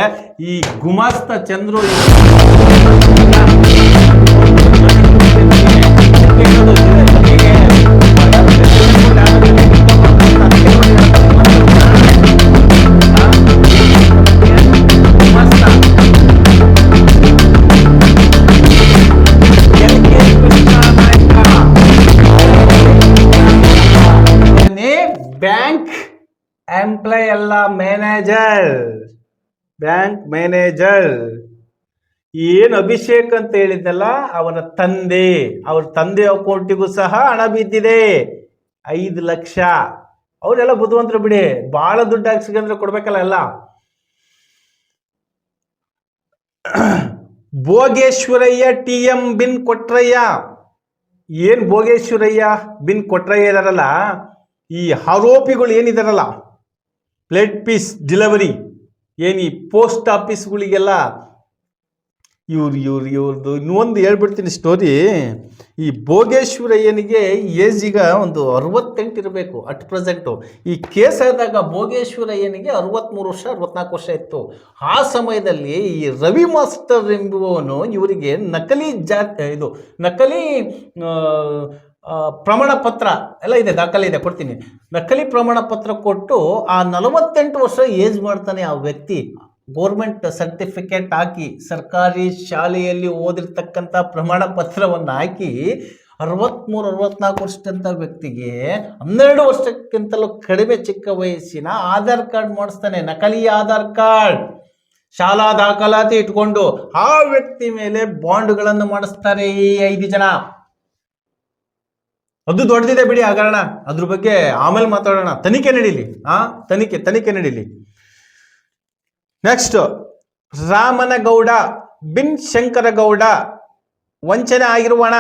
ಈ ಗುಮಾಸ್ತ ಚಂದ್ರು ಬ್ಯಾಂಕ್ ಎಂಪ್ಲಾಯ್ ಅಲ್ಲ, ಮ್ಯಾನೇಜರ್, ಬ್ಯಾಂಕ್ ಮ್ಯಾನೇಜರ್. ಏನು ಅಭಿಷೇಕ್ ಅಂತ ಹೇಳಿದ್ದಲ್ಲ ಅವರ ತಂದೆ, ಅವ್ರ ತಂದೆ ಅಕೌಂಟಿಗೂ ಸಹ ಹಣ ಬಿದ್ದಿದೆ 5 ಲಕ್ಷ. ಅವರೆಲ್ಲ ಬುದ್ಧಿವಂತರು ಬಿಡಿ, ಬಹಳ ದುಡ್ಡು ಹಾಕ್ಸಿದ್ರೆ ಕೊಡ್ಬೇಕಲ್ಲ ಎಲ್ಲ. ಭೋಗೇಶ್ವರಯ್ಯ TM ಬಿನ್ ಕೊಟ್ರಯ್ಯ. ಏನ್ ಭೋಗೇಶ್ವರಯ್ಯ ಬಿನ್ ಕೊಟ್ರಯ್ಯ ಇದಾರಲ್ಲ, ಈ ಆರೋಪಿಗಳು ಏನಿದಾರಲ್ಲ, ಪ್ಲೇಟ್ ಪೀಸ್ ಡೆಲಿವರಿ ಏನು ಈ ಪೋಸ್ಟ್ ಆಫೀಸ್ಗಳಿಗೆಲ್ಲ ಇವ್ರದ್ದು ಇನ್ನೊಂದು ಹೇಳ್ಬಿಡ್ತೀನಿ ಸ್ಟೋರಿ. ಈ ಭೋಗೇಶ್ವರಯ್ಯನಿಗೆ ಏಜ್ ಈಗ ಒಂದು 68 ಇರಬೇಕು ಅಟ್ ಪ್ರೆಸೆಂಟು. ಈ ಕೇಸ್ ಆದಾಗ ಭೋಗೇಶ್ವರಯ್ಯನಿಗೆ 63 ವರ್ಷ 64 ವರ್ಷ ಇತ್ತು. ಆ ಸಮಯದಲ್ಲಿ ಈ ರವಿ ಮಾಸ್ಟರ್ ಎಂಬುವವನು ಇವರಿಗೆ ನಕಲಿ ನಕಲಿ ಪ್ರಮಾಣ ಪತ್ರ ಎಲ್ಲ ಇದೆ, ದಾಖಲೆ ಇದೆ, ಕೊಡ್ತೀನಿ. ನಕಲಿ ಪ್ರಮಾಣ ಪತ್ರ ಕೊಟ್ಟು ಆ 48 ವರ್ಷ ಏಜ್ ಮಾಡ್ತಾನೆ ಆ ವ್ಯಕ್ತಿ. ಗೋರ್ಮೆಂಟ್ ಸರ್ಟಿಫಿಕೇಟ್ ಹಾಕಿ ಸರ್ಕಾರಿ ಶಾಲೆಯಲ್ಲಿ ಓದಿರ್ತಕ್ಕಂಥ ಪ್ರಮಾಣ ಪತ್ರವನ್ನು ಹಾಕಿ 63-64 ವರ್ಷದಂಥ ವ್ಯಕ್ತಿಗೆ 12 ವರ್ಷಕ್ಕಿಂತಲೂ ಕಡಿಮೆ ಚಿಕ್ಕ ವಯಸ್ಸಿನ ಆಧಾರ್ ಕಾರ್ಡ್ ಮಾಡಿಸ್ತಾನೆ. ನಕಲಿ ಆಧಾರ್ ಕಾರ್ಡ್, ಶಾಲಾ ದಾಖಲಾತಿ ಇಟ್ಕೊಂಡು ಆ ವ್ಯಕ್ತಿ ಮೇಲೆ ಬಾಂಡ್ಗಳನ್ನು ಮಾಡಿಸ್ತಾರೆ ಈ 5 ಜನ. ಅದು ದೊಡ್ಡದಿದೆ ಬಿಡಿ ಹಗರಣ, ಅದ್ರ ಬಗ್ಗೆ ಆಮೇಲೆ ಮಾತಾಡೋಣ. ತನಿಖೆ ನಡೀಲಿ, ತನಿಖೆ ನಡೀಲಿ. ನೆಕ್ಸ್ಟ್ ರಾಮನಗೌಡ ಬಿನ್ ಶಂಕರಗೌಡ. ವಂಚನೆ ಆಗಿರುವ ಹಣ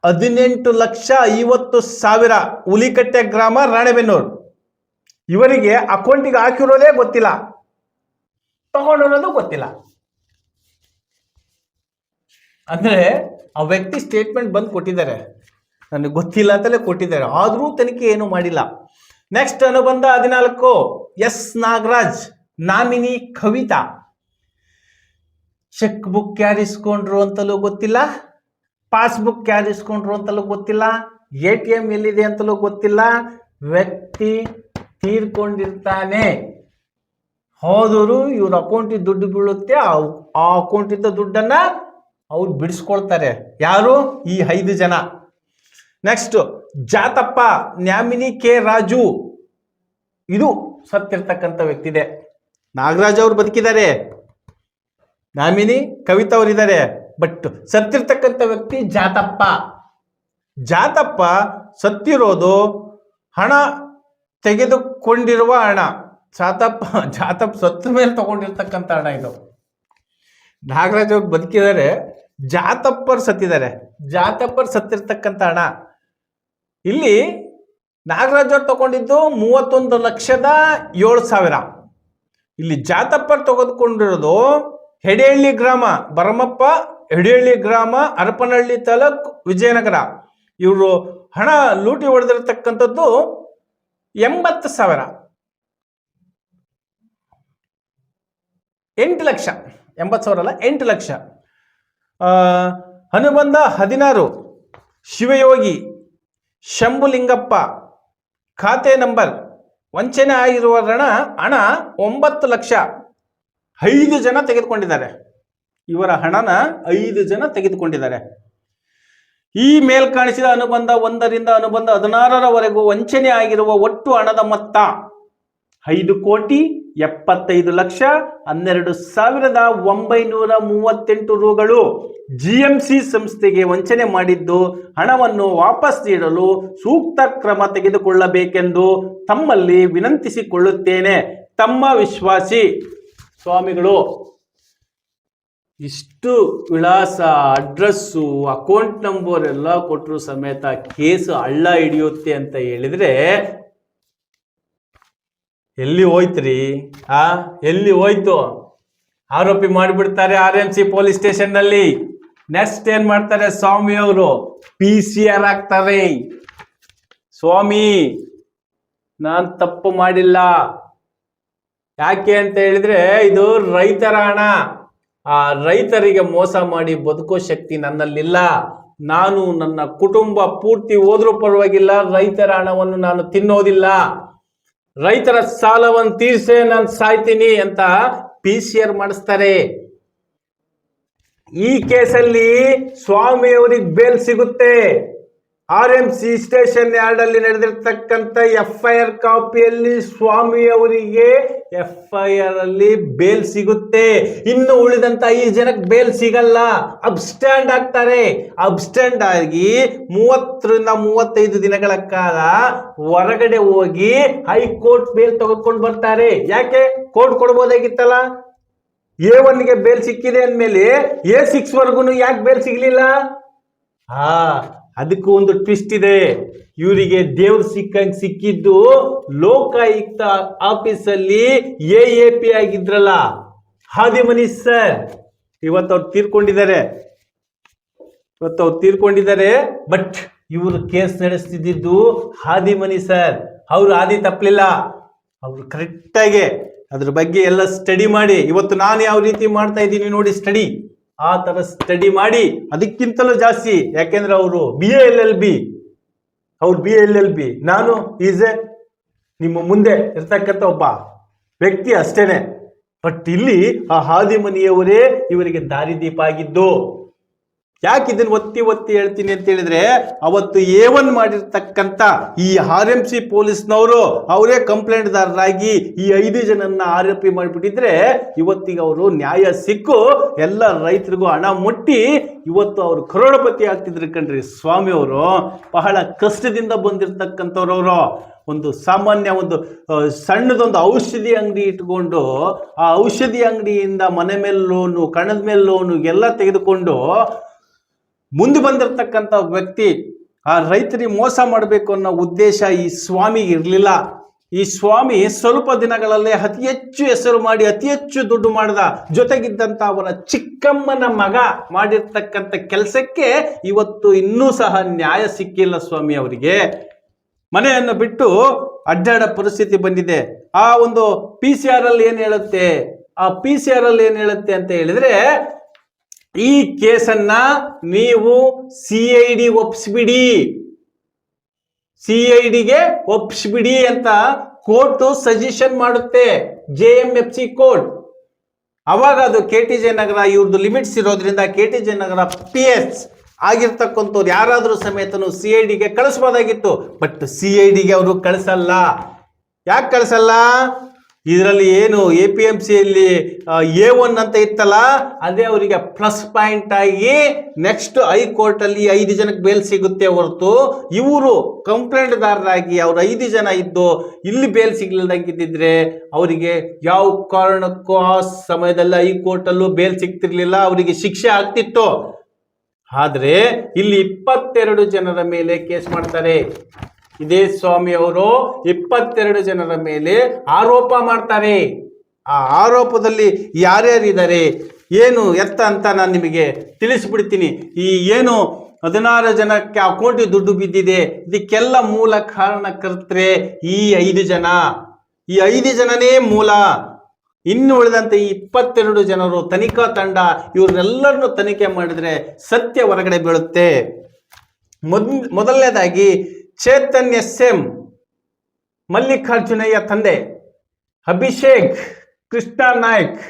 18,50,000 ಹುಲಿಕಟ್ಟೆ ಗ್ರಾಮ, ರಾಣೆಬೆನ್ನೂರು. ಇವರಿಗೆ ಅಕೌಂಟಿಗೆ ಹಾಕಿರೋದೇ ಗೊತ್ತಿಲ್ಲ, ತಗೊಂಡಿರೋದು ಗೊತ್ತಿಲ್ಲ. ಅಂದ್ರೆ ಆ ವ್ಯಕ್ತಿ ಸ್ಟೇಟ್ಮೆಂಟ್ ಬಂದು ಕೊಟ್ಟಿದ್ದಾರೆ, ನನಗೆ ಗೊತ್ತಿಲ್ಲ ಅಂತಲೇ ಕೊಟ್ಟಿದ್ದಾರೆ, ಆದರೂ ತನಿಖೆ ಏನು ಮಾಡಿಲ್ಲ. ನೆಕ್ಸ್ಟ್ ಅನುಬಂಧ 14 S Nagaraj, nominee Kavitha. Cheque book ಯಾರಿಸ್ಕೊಂಡ್ರು ಅಂತಲೂ ಗೊತ್ತಿಲ್ಲ, ಪಾಸ್ಬುಕ್ ಯಾರಿಸ್ಕೊಂಡ್ರು ಅಂತಲೂ ಗೊತ್ತಿಲ್ಲ, ATM ಎಲ್ಲಿದೆ ಅಂತಲೂ ಗೊತ್ತಿಲ್ಲ. ವ್ಯಕ್ತಿ ತೀರ್ಕೊಂಡಿರ್ತಾನೆ, ಹೋದರು ಇವ್ರ ಅಕೌಂಟಿಗೆ ದುಡ್ಡು ಬೀಳುತ್ತೆ, ಆ ಅಕೌಂಟಿಂದ ದುಡ್ಡನ್ನ ಅವ್ರು ಬಿಡಿಸ್ಕೊಳ್ತಾರೆ. ಯಾರು? ಈ 5 ಜನ. ನೆಕ್ಸ್ಟ್ ಜಾತಪ್ಪ, ನ್ಯಾಮಿನಿ ಕೆ ರಾಜು, ಇದು ಸತ್ತಿರ್ತಕ್ಕಂಥ ವ್ಯಕ್ತಿ ಇದೆ. ನಾಗರಾಜ್ ಅವ್ರು ಬದುಕಿದ್ದಾರೆ, ನಾಮಿನಿ ಕವಿತಾ ಅವರಿದ್ದಾರೆ, ಬಟ್ ಸತ್ತಿರ್ತಕ್ಕಂಥ ವ್ಯಕ್ತಿ ಜಾತಪ್ಪ. ಜಾತಪ್ಪ ಸತ್ತಿರೋದು ಹಣ ತೆಗೆದುಕೊಂಡಿರುವ ಹಣ. ಜಾತಪ್ಪ ಸತ್ತ ಮೇಲೆ ತಗೊಂಡಿರ್ತಕ್ಕಂಥ ಹಣ ಇದು. ನಾಗರಾಜ್ ಅವ್ರು ಬದುಕಿದ್ದಾರೆ, ಜಾತಪ್ಪರ್ ಸತ್ತಿದ್ದಾರೆ, ಜಾತಪ್ಪರ್ ಸತ್ತಿರ್ತಕ್ಕಂಥ ಹಣ. ಇಲ್ಲಿ ನಾಗರಾಜ್ ಅವ್ರು ತಗೊಂಡಿದ್ದು 31,07,000. ಇಲ್ಲಿ ಜಾತಪ್ಪರ್ ತೆಗೆದುಕೊಂಡಿರೋದು ಹೆಡೇಹಳ್ಳಿ ಗ್ರಾಮ, ಭರಮಪ್ಪ ಹೆಡೇಹಳ್ಳಿ ಗ್ರಾಮ, ಹರಪನಹಳ್ಳಿ ತಾಲೂಕ್, ವಿಜಯನಗರ. ಇವರು ಹಣ ಲೂಟಿ ಹೊಡೆದಿರತಕ್ಕಂಥದ್ದು 80,000. 8 ಲಕ್ಷ, 80,000 ಅಲ್ಲ, 8 ಲಕ್ಷ. ಅನುಬಂಧ 16 ಶಿವಯೋಗಿ, ಶಂಭುಲಿಂಗಪ್ಪ, ಖಾತೆ ನಂಬರ್, ವಂಚನೆ ಆಗಿರುವ ಹಣ 9 ಲಕ್ಷ. 5 ಜನ ತೆಗೆದುಕೊಂಡಿದ್ದಾರೆ, ಇವರ ಹಣನ 5 ಜನ ತೆಗೆದುಕೊಂಡಿದ್ದಾರೆ. ಈ ಮೇಲ್ ಕಾಣಿಸಿದ ಅನುಬಂಧ 1ರಿಂದ ಅನುಬಂಧ 16ರವರೆಗೂ ವಂಚನೆ ಆಗಿರುವ ಒಟ್ಟು ಹಣದ ಮೊತ್ತ 5,70,12,938 ರೂಗಳು. GMC ಸಂಸ್ಥೆಗೆ ವಂಚನೆ ಮಾಡಿದ್ದು ಹಣವನ್ನು ವಾಪಸ್ ನೀಡಲು ಸೂಕ್ತ ಕ್ರಮ ತೆಗೆದುಕೊಳ್ಳಬೇಕೆಂದು ತಮ್ಮಲ್ಲಿ ವಿನಂತಿಸಿಕೊಳ್ಳುತ್ತೇನೆ. ತಮ್ಮ ವಿಶ್ವಾಸಿ ಸ್ವಾಮಿಗಳು. ಇಷ್ಟು ವಿಳಾಸ, ಅಡ್ರೆಸ್ಸು, ಅಕೌಂಟ್ ನಂಬರ್ ಎಲ್ಲ ಕೊಟ್ಟರು ಸಮೇತ ಕೇಸು ಹಳ್ಳ ಹಿಡಿಯುತ್ತೆ ಅಂತ ಹೇಳಿದ್ರೆ ಎಲ್ಲಿ ಹೋಯ್ತ್ರಿ? ಎಲ್ಲಿ ಹೋಯ್ತು? ಆರೋಪಿ ಮಾಡಿಬಿಡ್ತಾರೆ RMC ಪೊಲೀಸ್ ಸ್ಟೇಷನ್ ನಲ್ಲಿ. ನೆಕ್ಸ್ಟ್ ಏನ್ ಮಾಡ್ತಾರೆ ಸ್ವಾಮಿ ಅವರು? PCR ಹಾಕ್ತಾರೆ. ಸ್ವಾಮಿ ನಾನ್ ತಪ್ಪು ಮಾಡಿಲ್ಲ, ಯಾಕೆ ಅಂತ ಹೇಳಿದ್ರೆ ಇದು ರೈತರ ಹಣ, ಆ ರೈತರಿಗೆ ಮೋಸ ಮಾಡಿ ಬದುಕೋ ಶಕ್ತಿ ನನ್ನಲ್ಲಿಲ್ಲ. ನಾನು ನನ್ನ ಕುಟುಂಬ ಪೂರ್ತಿ ಹೋದ್ರೂ ಪರವಾಗಿಲ್ಲ, ರೈತರ ಹಣವನ್ನು ನಾನು ತಿನ್ನೋದಿಲ್ಲ, ರೈತರ ಸಾಲವನ್ನು ತೀರ್ಸೇ ನಾನು ಸಾಯ್ತೀನಿ ಅಂತ PCR ಮಾಡಿಸ್ತಾರೆ. ಈ ಕೇಸಲ್ಲಿ ಸ್ವಾಮಿ ಅವರಿಗೆ ಬೇಲ್ ಸಿಗುತ್ತೆ. RMC ಸ್ಟೇಷನ್ ಯಾರ್ಡ್ ಅಲ್ಲಿ ನಡೆದಿರ್ತಕ್ಕಂಥ FIR ಕಾಪಿಯಲ್ಲಿ ಸ್ವಾಮಿ ಅವರಿಗೆ FIR ಅಲ್ಲಿ ಬೇಲ್ ಸಿಗುತ್ತೆ. ಇನ್ನು ಉಳಿದಂತ 5 ಜನಕ್ಕೆ ಬೇಲ್ ಸಿಗಲ್ಲ, ಅಬ್ಸ್ಟ್ಯಾಂಡ್ ಆಗ್ತಾರೆ. ಅಬ್ಸ್ಟ್ಯಾಂಡ್ ಆಗಿ 30ರಿಂದ 35 ದಿನಗಳ ಕಾಲ ಹೊರಗಡೆ ಹೋಗಿ ಹೈಕೋರ್ಟ್ ಬೇಲ್ ತೆಗೆದುಕೊಂಡು ಬರ್ತಾರೆ. ಯಾಕೆ? ಕೋರ್ಟ್ ಕೊಡ್ಬೋದಾಗಿತ್ತಲ್ಲ. A1ಗೆ ಬೇಲ್ ಸಿಕ್ಕಿದೆ ಅಂದ್ಮೇಲೆ A6 ವರ್ಗು ಯಾಕೆ ಬೇಲ್ ಸಿಗ್ಲಿಲ್ಲ? ಅದಕ್ಕೂ ಒಂದು ಟ್ವಿಸ್ಟ್ ಇದೆ. ಇವರಿಗೆ ದೇವ್ರು ಸಿಕ್ಕಿದ್ದು ಲೋಕಾಯುಕ್ತ ಆಫೀಸಲ್ಲಿ AAP ಆಗಿದ್ರಲ್ಲ, ಹಾದಿಮನಿ ಸರ್. ಇವತ್ತು ಅವ್ರು ತೀರ್ಕೊಂಡಿದ್ದಾರೆ. ಬಟ್ ಇವರು ಕೇಸ್ ನಡೆಸ್ತಿದ್ದು ಹಾದಿಮನಿ ಸರ್. ಅವ್ರು ಹಾದಿ ತಪ್ಪಲಿಲ್ಲ, ಅವರು ಕರೆಕ್ಟಾಗಿ ಅದ್ರ ಬಗ್ಗೆ ಎಲ್ಲ ಸ್ಟಡಿ ಮಾಡಿ, ಇವತ್ತು ನಾನು ಯಾವ ರೀತಿ ಮಾಡ್ತಾ ಇದ್ದೀನಿ ನೋಡಿ ಸ್ಟಡಿ, ಆ ತರ ಸ್ಟಡಿ ಮಾಡಿ ಅದಕ್ಕಿಂತಲೂ ಜಾಸ್ತಿ. ಯಾಕೆಂದ್ರೆ ಅವರು BA LLB, ನಾನು ನಿಮ್ಮ ಮುಂದೆ ಇರ್ತಕ್ಕಂಥ ಒಬ್ಬ ವ್ಯಕ್ತಿ ಅಷ್ಟೇನೆ. ಬಟ್ ಇಲ್ಲಿ ಆ ಹಾದಿಮನಿಯವರೇ ಇವರಿಗೆ ದಾರಿದೀಪ ಆಗಿದ್ದು. ಯಾಕೆ ಇದನ್ನು ಒತ್ತಿ ಹೇಳ್ತೀನಿ ಅಂತ ಹೇಳಿದ್ರೆ, ಅವತ್ತು A1 ಮಾಡಿರ್ತಕ್ಕಂಥ ಈ RMC ಪೊಲೀಸ್ನವರು ಅವರೇ ಕಂಪ್ಲೇಂಟ್ದಾರರಾಗಿ ಈ 5 ಜನನ್ನ ಆರೋಪಿ ಮಾಡಿಬಿಟ್ಟಿದ್ರೆ ಇವತ್ತಿಗೆ ಅವರು ನ್ಯಾಯ ಸಿಕ್ಕು ಎಲ್ಲ ರೈತರಿಗೂ ಹಣ ಮುಟ್ಟಿ ಇವತ್ತು ಅವರು ಕರೋಡಪತಿ ಆಗ್ತಿದ್ರು ಕಣ್ರಿ. ಸ್ವಾಮಿ ಅವರು ಬಹಳ ಕಷ್ಟದಿಂದ ಬಂದಿರತಕ್ಕಂಥವ್ರವರು. ಒಂದು ಸಾಮಾನ್ಯ ಒಂದು ಸಣ್ಣದೊಂದು ಔಷಧಿ ಅಂಗಡಿ ಇಟ್ಕೊಂಡು ಆ ಔಷಧಿ ಅಂಗಡಿಯಿಂದ ಮನೆ ಮೇಲೆ ಲೋನು, ಕಣದ ಮೇಲೆ ಲೋನು ಎಲ್ಲ ತೆಗೆದುಕೊಂಡು ಮುಂದೆ ಬಂದಿರತಕ್ಕಂಥ ವ್ಯಕ್ತಿ. ಆ ರೈತರಿಗೆ ಮೋಸ ಮಾಡಬೇಕು ಅನ್ನೋ ಉದ್ದೇಶ ಈ ಸ್ವಾಮಿಗೆ ಇರಲಿಲ್ಲ. ಈ ಸ್ವಾಮಿ ಸ್ವಲ್ಪ ದಿನಗಳಲ್ಲೇ ಅತಿ ಹೆಚ್ಚು ಹೆಸರು ಮಾಡಿ ಅತಿ ಹೆಚ್ಚು ದುಡ್ಡು ಮಾಡಿದ, ಜೊತೆಗಿದ್ದಂತ ಅವರ ಚಿಕ್ಕಮ್ಮನ ಮಗ ಮಾಡಿರ್ತಕ್ಕಂಥ ಕೆಲಸಕ್ಕೆ ಇವತ್ತು ಇನ್ನೂ ಸಹ ನ್ಯಾಯ ಸಿಕ್ಕಿಲ್ಲ ಸ್ವಾಮಿ ಅವರಿಗೆ. ಮನೆಯನ್ನು ಬಿಟ್ಟು ಅಡ್ಡಾಡ ಪರಿಸ್ಥಿತಿ ಬಂದಿದೆ. ಆ ಒಂದು PCR ಅಲ್ಲಿ ಏನ್ ಹೇಳುತ್ತೆ, ಆ PCR ಅಲ್ಲಿ ಏನ್ ಹೇಳುತ್ತೆ ಅಂತ ಹೇಳಿದ್ರೆ, ಈ ಕೇಸನ್ನ ನೀವು CID ಒಪ್ಪಿಸ್ಬಿಡಿ, CIDಗೆ ಒಪ್ಪಿಸ್ಬಿಡಿ ಅಂತ ಕೋರ್ಟ್ ಸಜೆಷನ್ ಮಾಡುತ್ತೆ, JMFC ಕೋರ್ಟ್. ಅವಾಗ ಅದು KTJ ನಗರ ಇವ್ರದ್ದು ಲಿಮಿಟ್ಸ್ ಇರೋದ್ರಿಂದ KTJ ನಗರ PS ಆಗಿರ್ತಕ್ಕಂಥವ್ರು ಯಾರಾದ್ರೂ ಸಮೇತನು CIDಗೆ ಕಳಿಸ್ಬೋದಾಗಿತ್ತು. ಬಟ್ CIDಗೆ ಅವರು ಕಳಿಸಲ್ಲ. ಯಾಕೆ ಕಳಿಸಲ್ಲ? ಇದರಲ್ಲಿ ಏನು APMCಯಲ್ಲಿ A1 ಅಂತ ಇತ್ತಲ್ಲ, ಅದೇ ಅವರಿಗೆ ಪ್ಲಸ್ ಪಾಯಿಂಟ್ ಆಗಿ ನೆಕ್ಸ್ಟ್ ಹೈಕೋರ್ಟ್ ಅಲ್ಲಿ 5 ಜನಕ್ಕೆ ಬೇಲ್ ಸಿಗುತ್ತೆ ಹೊರತು, ಇವರು ಕಂಪ್ಲೇಂಟ್ದಾರರಾಗಿ ಅವ್ರು 5 ಜನ ಇದ್ದು ಇಲ್ಲಿ ಬೇಲ್ ಸಿಗ್ಲಿಲ್ದಂಗಿದ್ದಿದ್ರೆ ಅವರಿಗೆ ಯಾವ ಕಾರಣಕ್ಕೂ ಆ ಸಮಯದಲ್ಲಿ ಹೈಕೋರ್ಟ್ ಅಲ್ಲೂ ಬೇಲ್ ಸಿಗ್ತಿರ್ಲಿಲ್ಲ, ಅವರಿಗೆ ಶಿಕ್ಷೆ ಆಗ್ತಿತ್ತು. ಆದ್ರೆ ಇಲ್ಲಿ 22 ಜನರ ಮೇಲೆ ಕೇಸ್ ಮಾಡ್ತಾರೆ. ಇದೇ ಸ್ವಾಮಿ ಅವರು 22 ಜನರ ಮೇಲೆ ಆರೋಪ ಮಾಡ್ತಾರೆ. ಆ ಆರೋಪದಲ್ಲಿ ಯಾರ್ಯಾರಿದ್ದಾರೆ, ಏನು ಎತ್ತ ಅಂತ ನಾನು ನಿಮಗೆ ತಿಳಿಸ್ಬಿಡ್ತೀನಿ. ಈ ಏನು 16 ಜನಕ್ಕೆ ಅಕೌಂಟಿಗೆ ದುಡ್ಡು ಬಿದ್ದಿದೆ, ಇದಕ್ಕೆಲ್ಲ ಮೂಲ ಕಾರಣಕರ್ತರೆ ಈ 5 ಜನ. ಈ 5 ಜನನೇ ಮೂಲ. ಇನ್ನು ಉಳಿದಂತೆ ಈ 22 ಜನರು ತನಿಖಾ ತಂಡ ಇವ್ರನ್ನೆಲ್ಲರನ್ನು ತನಿಖೆ ಮಾಡಿದ್ರೆ ಸತ್ಯ ಹೊರಗಡೆ ಬೀಳುತ್ತೆ. ಮೊದಲನೇದಾಗಿ ಚೇತನ್ SM, ಮಲ್ಲಿಕಾರ್ಜುನಯ್ಯ ತಂದೆ ಅಭಿಷೇಕ್ ಕೃಷ್ಣ ನಾಯ್ಕ್,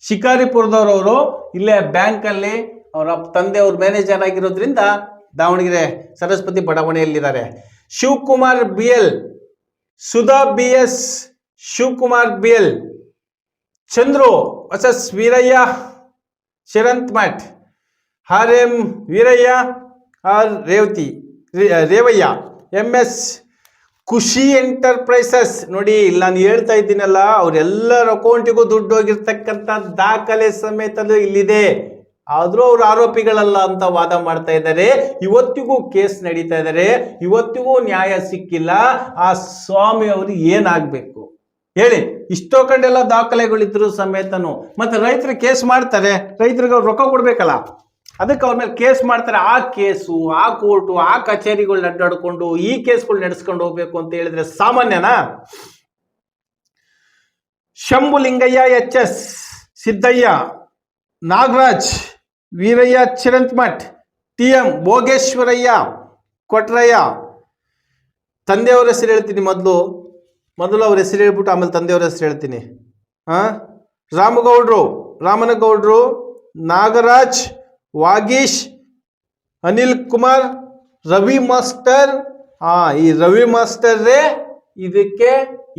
ಶಿಕಾರಿಪುರದವರು. ಇಲ್ಲೇ ಬ್ಯಾಂಕಲ್ಲಿ ಅವರ ತಂದೆ ಅವ್ರ ಮ್ಯಾನೇಜರ್ ಆಗಿರೋದ್ರಿಂದ ದಾವಣಗೆರೆ ಸರಸ್ವತಿ ಬಡಾವಣೆಯಲ್ಲಿದ್ದಾರೆ. Shivakumar BL, Sudha BS, Shivakumar BL, Chandru versus Veeraiah Sharanth Math, RM Veeraiah Revaiah, MS Khushi enterprises. ನೋಡಿ, ಇಲ್ಲಿ ನಾನು ಹೇಳ್ತಾ ಇದ್ದೀನಲ್ಲ, ಅವರೆಲ್ಲರ ಅಕೌಂಟಿಗೂ ದುಡ್ಡು ಹೋಗಿರ್ತಕ್ಕಂಥ ದಾಖಲೆ ಸಮೇತ ಇಲ್ಲಿದೆ. ಆದ್ರೂ ಅವರು ಆರೋಪಿಗಳಲ್ಲ ಅಂತ ವಾದ ಮಾಡ್ತಾ ಇದ್ದಾರೆ. ಇವತ್ತಿಗೂ ಕೇಸ್ ನಡೀತಾ ಇದ್ದಾರೆ, ಇವತ್ತಿಗೂ ನ್ಯಾಯ ಸಿಕ್ಕಿಲ್ಲ. ಆ ಸ್ವಾಮಿ ಅವರು ಏನಾಗಬೇಕು ಹೇಳಿ? ಇಷ್ಟೋ ಕಂಡೆಲ್ಲ ದಾಖಲೆಗಳಿದ್ರು ಸಮೇತನು ಮತ್ತೆ ರೈತರು ಕೇಸ್ ಮಾಡ್ತಾರೆ, ರೈತರಿಗೆ ಅವ್ರು ರೊಕ್ಕ ಕೊಡ್ಬೇಕಲ್ಲ, ಅದಕ್ಕೆ ಅವ್ರ ಮೇಲೆ ಕೇಸ್ ಮಾಡ್ತಾರೆ. ಆ ಕೇಸು, ಆ ಕೋರ್ಟು, ಆ ಕಚೇರಿಗಳನ್ನ ಅಡ್ಡಾಡ್ಕೊಂಡು ಈ ಕೇಸ್ಗಳು ನಡೆಸ್ಕೊಂಡು ಹೋಗ್ಬೇಕು ಅಂತ ಹೇಳಿದ್ರೆ ಸಾಮಾನ್ಯನಾ? ಶಂಭುಲಿಂಗಯ್ಯ HS, ಸಿದ್ದಯ್ಯ, ನಾಗರಾಜ್, ವೀರಯ್ಯ ಚಿರಂತ್ಮಠ್, TM ಭೋಗೇಶ್ವರಯ್ಯ ಕೊಟ್ರಯ್ಯ. ತಂದೆಯವರ ಹೆಸರು ಹೇಳ್ತೀನಿ, ಮೊದಲು ಅವ್ರ ಹೆಸರು ಹೇಳ್ಬಿಟ್ಟು ಆಮೇಲೆ ತಂದೆಯವರ ಹೆಸರು ಹೇಳ್ತೀನಿ. ರಾಮನಗೌಡ್ರು, ನಾಗರಾಜ್, ವಾಗೀಶ್, ಅನಿಲ್ ಕುಮಾರ್, ರವಿ ಮಾಸ್ಟರ್. ಈ ರವಿ ಮಾಸ್ಟರ್ರೇ ಇದಕ್ಕೆ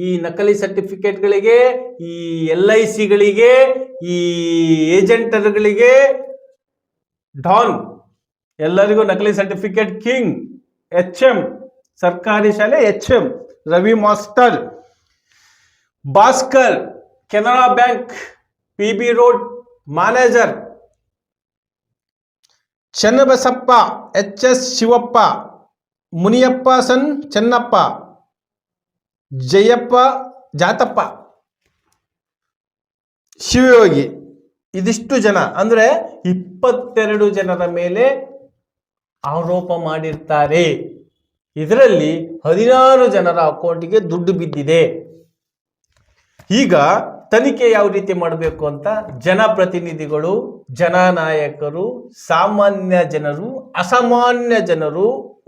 ಈ ನಕಲಿ ಸರ್ಟಿಫಿಕೇಟ್ಗಳಿಗೆ, ಈ LICಗಳಿಗೆ, ಈ ಏಜೆಂಟರ್ಗಳಿಗೆ ಡಾನ್, ಎಲ್ಲರಿಗೂ ನಕಲಿ ಸರ್ಟಿಫಿಕೇಟ್ ಕಿಂಗ್. HM ಸರ್ಕಾರಿ ಶಾಲೆ HM Ravi master. Bhaskar Canara bank PB road manager. Channabasappa HS Shivappa, Muniyappa Chennappa, Jayappa Jathappa, Shivayogi. ಇದಿಷ್ಟು ಜನ ಅಂದ್ರೆ 22 ಜನರ ಮೇಲೆ ಆರೋಪ ಮಾಡಿರ್ತಾರೆ. ಇದರಲ್ಲಿ 16 ಜನರ ಅಕೌಂಟಿಗೆ ದುಡ್ಡು ಬಿದ್ದಿದೆ. ಈಗ ತನಿಖೆ ಯಾವ ರೀತಿ ಮಾಡಬೇಕು ಅಂತ ಜನಪ್ರತಿನಿಧಿಗಳು, ಜನನಾಯಕರು, ಸಾಮಾನ್ಯ ಜನರು, ಅಸಾಮಾನ್ಯ ಜನರು,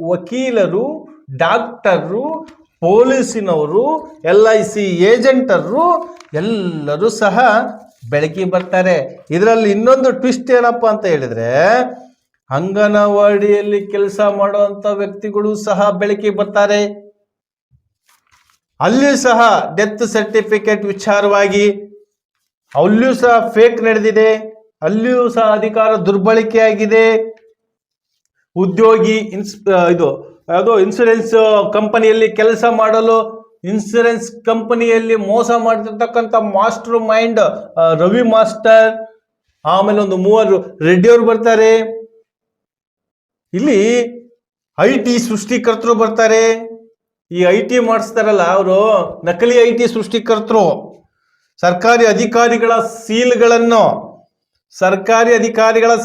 ವಕೀಲರು, ಡಾಕ್ಟರು, ಪೊಲೀಸಿನವರು, LIC ಏಜೆಂಟರು ಎಲ್ಲರೂ ಸಹ ಬೆಳಕಿ ಬರ್ತಾರೆ. ಇದರಲ್ಲಿ ಇನ್ನೊಂದು ಟ್ವಿಸ್ಟ್ ಏನಪ್ಪಾ ಅಂತ ಹೇಳಿದ್ರೆ, ಅಂಗನವಾಡಿಯಲ್ಲಿ ಕೆಲಸ ಮಾಡುವಂತ ವ್ಯಕ್ತಿಗಳು ಸಹ ಬೆಳಕಿ ಬರ್ತಾರೆ. ಅಲ್ಲಿಯೂ ಸಹ ಡೆತ್ ಸರ್ಟಿಫಿಕೇಟ್ ವಿಚಾರವಾಗಿ ಅಲ್ಲಿಯೂ ಸಹ ಫೇಕ್ ನಡೆದಿದೆ, ಅಲ್ಲಿಯೂ ಸಹ ಅಧಿಕಾರ ದುರ್ಬಳಕೆ ಆಗಿದೆ. ಉದ್ಯೋಗಿ ಇನ್ಸೂರೆನ್ಸ್ ಕಂಪನಿಯಲ್ಲಿ ಕೆಲಸ ಮಾಡಲು ಇನ್ಸೂರೆನ್ಸ್ ಕಂಪನಿಯಲ್ಲಿ ಮೋಸ ಮಾಡ್ತಿರ್ತಕ್ಕಂಥ ಮಾಸ್ಟರ್ ಮೈಂಡ್ ರವಿ ಮಾಸ್ಟರ್, ಆಮೇಲೆ ಒಂದು 3 ರೆಡ್ಡಿಯವರು ಬರ್ತಾರೆ. ಇಲ್ಲಿ IT ಸೃಷ್ಟಿಕರ್ತರು ಬರ್ತಾರೆ. ಈ IT ಮಾಡಿಸ್ತಾರಲ್ಲ ಅವರು ನಕಲಿ IT ಸೃಷ್ಟಿಕರ್ತರು. ಸರ್ಕಾರಿ ಅಧಿಕಾರಿಗಳ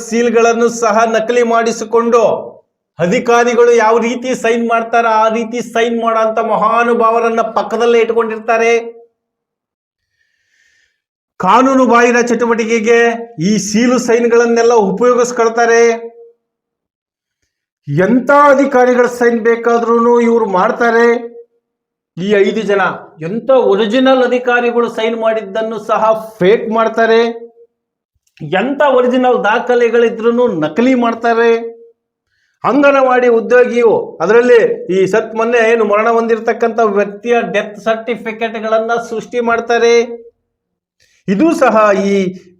ಸೀಲ್ಗಳನ್ನು ಸಹ ನಕಲಿ ಮಾಡಿಸಿಕೊಂಡು ಅಧಿಕಾರಿಗಳು ಯಾವ ರೀತಿ ಸೈನ್ ಮಾಡ್ತಾರ ಆ ರೀತಿ ಸೈನ್ ಮಾಡೋ ಅಂತ ಮಹಾನುಭಾವರನ್ನ ಪಕ್ಕದಲ್ಲೇ ಇಟ್ಕೊಂಡಿರ್ತಾರೆ. ಕಾನೂನು ಬಾಹಿರ ಚಟುವಟಿಕೆಗೆ ಈ ಸೀಲು ಸೈನ್ಗಳನ್ನೆಲ್ಲ ಉಪಯೋಗಿಸ್ಕೊಳ್ತಾರೆ. ಎಂತ ಅಧಿಕಾರಿಗಳ ಸೈನ್ ಬೇಕಾದ್ರೂ ಇವರು ಮಾಡ್ತಾರೆ. ಈ 5 ಜನ ಎಂತ ಒರಿಜಿನಲ್ ಅಧಿಕಾರಿಗಳು ಸೈನ್ ಮಾಡಿದ್ದನ್ನು ಸಹ ಫೇಕ್ ಮಾಡ್ತಾರೆ. ಎಂತ ಒರಿಜಿನಲ್ ದಾಖಲೆಗಳಿದ್ರು ನಕಲಿ ಮಾಡ್ತಾರೆ. ಅಂಗನವಾಡಿ ಉದ್ಯೋಗಿಯು ಅದರಲ್ಲಿ ಈ ಮೊನ್ನೆ ಏನು ಮರಣ ಹೊಂದಿರತಕ್ಕಂಥ ವ್ಯಕ್ತಿಯ ಡೆತ್ ಸರ್ಟಿಫಿಕೇಟ್ಗಳನ್ನ ಸೃಷ್ಟಿ ಮಾಡ್ತಾರೆ. ಇದು ಸಹ ಈ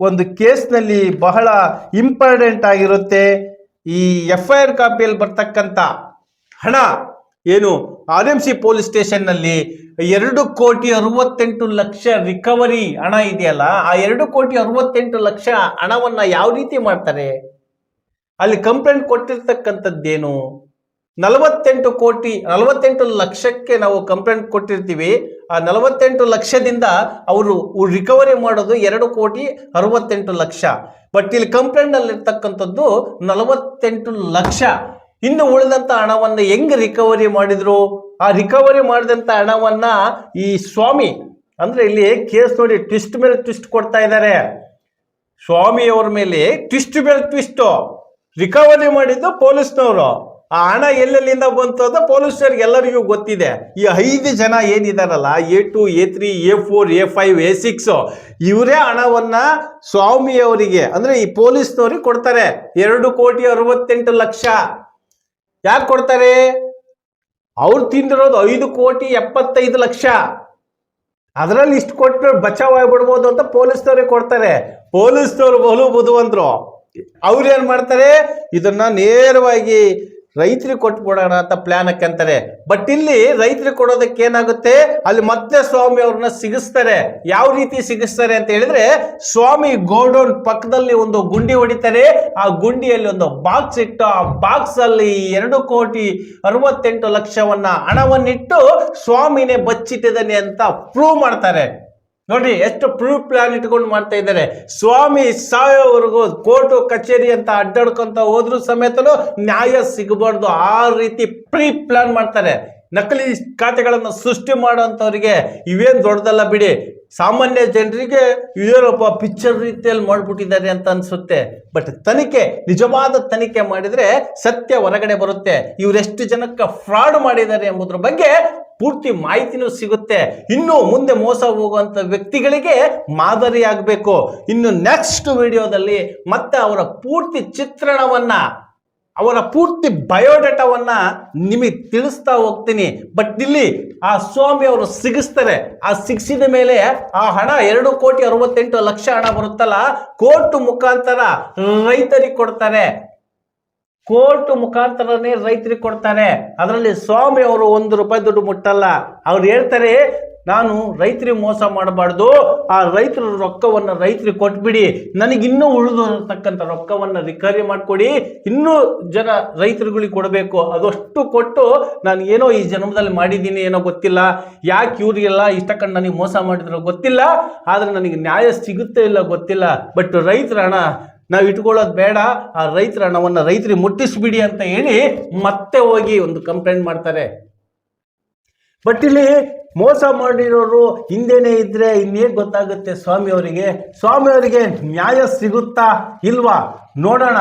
ಒಂದು ಕೇಸ್ನಲ್ಲಿ ಬಹಳ ಇಂಪಾರ್ಟೆಂಟ್ ಆಗಿರುತ್ತೆ. ಈ FIR ಕಾಪಿಯಲ್ಲಿ ಬರ್ತಕ್ಕಂಥ ಹಣ ಏನು RMC ಪೊಲೀಸ್ ಸ್ಟೇಷನ್ ನಲ್ಲಿ 2,68,00,000 ರಿಕವರಿ ಹಣ ಇದೆಯಲ್ಲ, ಆ 2,68,00,000 ಹಣವನ್ನ ಯಾವ ರೀತಿ ಮಾಡ್ತಾರೆ? ಅಲ್ಲಿ ಕಂಪ್ಲೇಂಟ್ ಕೊಟ್ಟಿರ್ತಕ್ಕಂಥದ್ದೇನು? 48 ಲಕ್ಷಕ್ಕೆ ನಾವು ಕಂಪ್ಲೇಂಟ್ ಕೊಟ್ಟಿರ್ತೀವಿ. ಆ 48 ಲಕ್ಷದಿಂದ ಅವರು ರಿಕವರಿ ಮಾಡೋದು 2,68,00,000. ಬಟ್ ಇಲ್ಲಿ ಕಂಪ್ಲೇಂಟ್ ಅಲ್ಲಿ ಇರ್ತಕ್ಕಂಥದ್ದು 48 ಲಕ್ಷ. ಇನ್ನು ಉಳಿದಂತ ಹಣವನ್ನ ಹೆಂಗ್ ರಿಕವರಿ ಮಾಡಿದ್ರು? ಆ ರಿಕವರಿ ಮಾಡಿದಂತ ಹಣವನ್ನ ಈ ಸ್ವಾಮಿ, ಅಂದ್ರೆ ಇಲ್ಲಿ ಕೇಸ್ ನೋಡಿ ಟ್ವಿಸ್ಟ್ ಮೇಲೆ ಟ್ವಿಸ್ಟ್ ಕೊಡ್ತಾ ಇದ್ದಾರೆ. ಸ್ವಾಮಿ ಅವರ ಮೇಲೆ ಟ್ವಿಸ್ಟ್ ಮೇಲೆ ಟ್ವಿಸ್ಟ್. ರಿಕವರಿ ಮಾಡಿದ್ದು ಪೊಲೀಸ್ನವರು. ಆ ಹಣ ಎಲ್ಲೆಲ್ಲಿಂದ ಬಂತು ಅಂತ ಪೊಲೀಸರಿಗೆ ಎಲ್ಲರಿಗೂ ಗೊತ್ತಿದೆ. ಈ 5 ಜನ ಏನಿದಾರಲ್ಲ, A2, A3, A4, A5, A6, ಇವರೇ ಹಣವನ್ನ ಸ್ವಾಮಿ ಅವರಿಗೆ ಅಂದ್ರೆ ಈ ಪೊಲೀಸ್ನವ್ರಿಗೆ ಕೊಡ್ತಾರೆ. 2,68,00,000. ಯಾಕೆ ಕೊಡ್ತಾರೆ? ಅವ್ರು ತಿಂದಿರೋದು 5,75,00,000. ಅದರಲ್ಲಿ ಇಷ್ಟು ಕೊಟ್ಟು ಬಚಾವ್ ಆಗ್ಬಿಡ್ಬೋದು ಅಂತ ಪೊಲೀಸ್ನವ್ರಿಗೆ ಕೊಡ್ತಾರೆ. ಪೊಲೀಸ್ನವ್ರು ಬಹು ಬುದ್ಧಿವಂತರು. ಅವ್ರು ಏನ್ ಮಾಡ್ತಾರೆ, ಇದನ್ನ ನೇರವಾಗಿ ರೈತರಿಗೆ ಕೊಟ್ಬಿಡೋಣ ಅಂತ ಪ್ಲಾನ್ ಹಾಕಂತಾರೆ. ಬಟ್ ಇಲ್ಲಿ ರೈತರಿಗೆ ಕೊಡೋದಕ್ಕೆ ಏನಾಗುತ್ತೆ, ಅಲ್ಲಿ ಮತ್ತೆ ಸ್ವಾಮಿ ಅವ್ರನ್ನ ಸಿಗಿಸ್ತಾರೆ. ಯಾವ ರೀತಿ ಸಿಗಿಸ್ತಾರೆ ಅಂತ ಹೇಳಿದ್ರೆ, ಸ್ವಾಮಿ ಗೋಡೌನ್ ಪಕ್ಕದಲ್ಲಿ ಒಂದು ಗುಂಡಿ ಹೊಡಿತಾರೆ. ಆ ಗುಂಡಿಯಲ್ಲಿ ಒಂದು ಬಾಕ್ಸ್ ಇಟ್ಟು ಆ ಬಾಕ್ಸ್ ಅಲ್ಲಿ 2,68,00,000 ಹಣವನ್ನಿಟ್ಟು ಸ್ವಾಮಿನೇ ಬಚ್ಚಿಟ್ಟಿದ್ದಾನೆ ಅಂತ ಪ್ರೂವ್ ಮಾಡ್ತಾರೆ. ನೋಡಿ ಎಷ್ಟು ಪ್ರೂಫ್ ಪ್ಲಾನ್ ಇಟ್ಕೊಂಡು ಮಾಡ್ತಾ ಇದ್ದಾರೆ. ಸ್ವಾಮಿ ಸಾಯೋವರೆಗೂ ಕೋರ್ಟು ಕಚೇರಿ ಅಂತ ಅಡ್ಡಾಡ್ಕೊಂತ ಹೋದ್ರು ಸಮೇತನು ನ್ಯಾಯ ಸಿಗಬಾರ್ದು, ಆ ರೀತಿ ಪ್ರೀ ಪ್ಲಾನ್ ಮಾಡ್ತಾರೆ. ನಕಲಿ ಖಾತೆಗಳನ್ನು ಸೃಷ್ಟಿ ಮಾಡೋಂಥವ್ರಿಗೆ ಇವೇನು ದೊಡ್ಡದಲ್ಲ ಬಿಡಿ. ಸಾಮಾನ್ಯ ಜನರಿಗೆ ಇದೇನಪ್ಪ ಪಿಕ್ಚರ್ ರೀತಿಯಲ್ಲಿ ಮಾಡ್ಬಿಟ್ಟಿದ್ದಾರೆ ಅಂತ ಅನ್ಸುತ್ತೆ. ಬಟ್ ನಿಜವಾದ ತನಿಖೆ ಮಾಡಿದ್ರೆ ಸತ್ಯ ಹೊರಗಡೆ ಬರುತ್ತೆ. ಇವರೆಷ್ಟು ಜನಕ್ಕೆ ಫ್ರಾಡ್ ಮಾಡಿದ್ದಾರೆ ಎಂಬುದ್ರ ಬಗ್ಗೆ ಪೂರ್ತಿ ಮಾಹಿತಿನೂ ಸಿಗುತ್ತೆ. ಇನ್ನು ಮುಂದೆ ಮೋಸ ಹೋಗುವಂತ ವ್ಯಕ್ತಿಗಳಿಗೆ ಮಾದರಿ ಆಗಬೇಕು. ಇನ್ನು ನೆಕ್ಸ್ಟ್ ವಿಡಿಯೋದಲ್ಲಿ ಮತ್ತೆ ಅವರ ಪೂರ್ತಿ ಚಿತ್ರಣವನ್ನ, ಅವರ ಪೂರ್ತಿ ಬಯೋಡೇಟಾವನ್ನ ನಿಮಗೆ ತಿಳಿಸ್ತಾ ಹೋಗ್ತೀನಿ. ಬಟ್ ಇಲ್ಲಿ ಆ ಸ್ವಾಮಿ ಅವರು ಸಿಗಿಸ್ತಾರೆ. ಆ ಸಿಗಿಸಿದ ಮೇಲೆ ಆ ಹಣ 2,68,00,000 ಹಣ ಬರುತ್ತಲ್ಲ, ಕೋರ್ಟ್ ಮುಖಾಂತರ ರೈತರಿಗೆ ಕೊಡ್ತಾರೆ. ಕೋರ್ಟ್ ಮುಖಾಂತರನೇ ರೈತರಿಗೆ ಕೊಡ್ತಾರೆ. ಅದರಲ್ಲಿ ಸ್ವಾಮಿ ಅವರು 1 ರೂಪಾಯಿ ದುಡ್ಡು ಮುಟ್ಟಲ್ಲ. ಅವ್ರು ಹೇಳ್ತಾರೆ, ನಾನು ರೈತರಿಗೆ ಮೋಸ ಮಾಡಬಾರ್ದು, ಆ ರೈತರ ರೊಕ್ಕವನ್ನ ರೈತರಿಗೆ ಕೊಟ್ಬಿಡಿ, ನನಗಿನ್ನೂ ಉಳಿದಿರತಕ್ಕಂಥ ರೊಕ್ಕವನ್ನ ರಿಕವರಿ ಮಾಡಿಕೊಡಿ, ಇನ್ನೂ ಜನ ರೈತರುಗಳಿಗೆ ಕೊಡಬೇಕು, ಅದಷ್ಟು ಕೊಟ್ಟು ನಾನು ಏನೋ ಈ ಜನ್ಮದಲ್ಲಿ ಮಾಡಿದ್ದೀನಿ, ಏನೋ ಗೊತ್ತಿಲ್ಲ, ಯಾಕೆ ಇವರಿಗೆಲ್ಲ ಇಷ್ಟಕೊಂಡು ನನಗೆ ಮೋಸ ಮಾಡಿದ್ರು ಗೊತ್ತಿಲ್ಲ, ಆದ್ರೆ ನನಗೆ ನ್ಯಾಯ ಸಿಗುತ್ತೆ ಇಲ್ಲ ಗೊತ್ತಿಲ್ಲ, ಬಟ್ ರೈತರ ಹಣ ನಾವು ಇಟ್ಕೊಳ್ಳೋದು ಬೇಡ, ಆ ರೈತರ ಹಣವನ್ನ ರೈತರಿಗೆ ಮುಟ್ಟಿಸ್ಬಿಡಿ ಅಂತ ಹೇಳಿ ಮತ್ತೆ ಹೋಗಿ ಒಂದು ಕಂಪ್ಲೇಂಟ್ ಮಾಡ್ತಾರೆ. ಬಟ್ ಇಲ್ಲಿ ಮೋಸ ಮಾಡಿರೋರು ಹಿಂದೆನೇ ಇದ್ರೆ ಇನ್ನೇನು ಗೊತ್ತಾಗುತ್ತೆ ಸ್ವಾಮಿ ಅವರಿಗೆ ನ್ಯಾಯ ಸಿಗುತ್ತಾ ಇಲ್ವಾ ನೋಡೋಣ.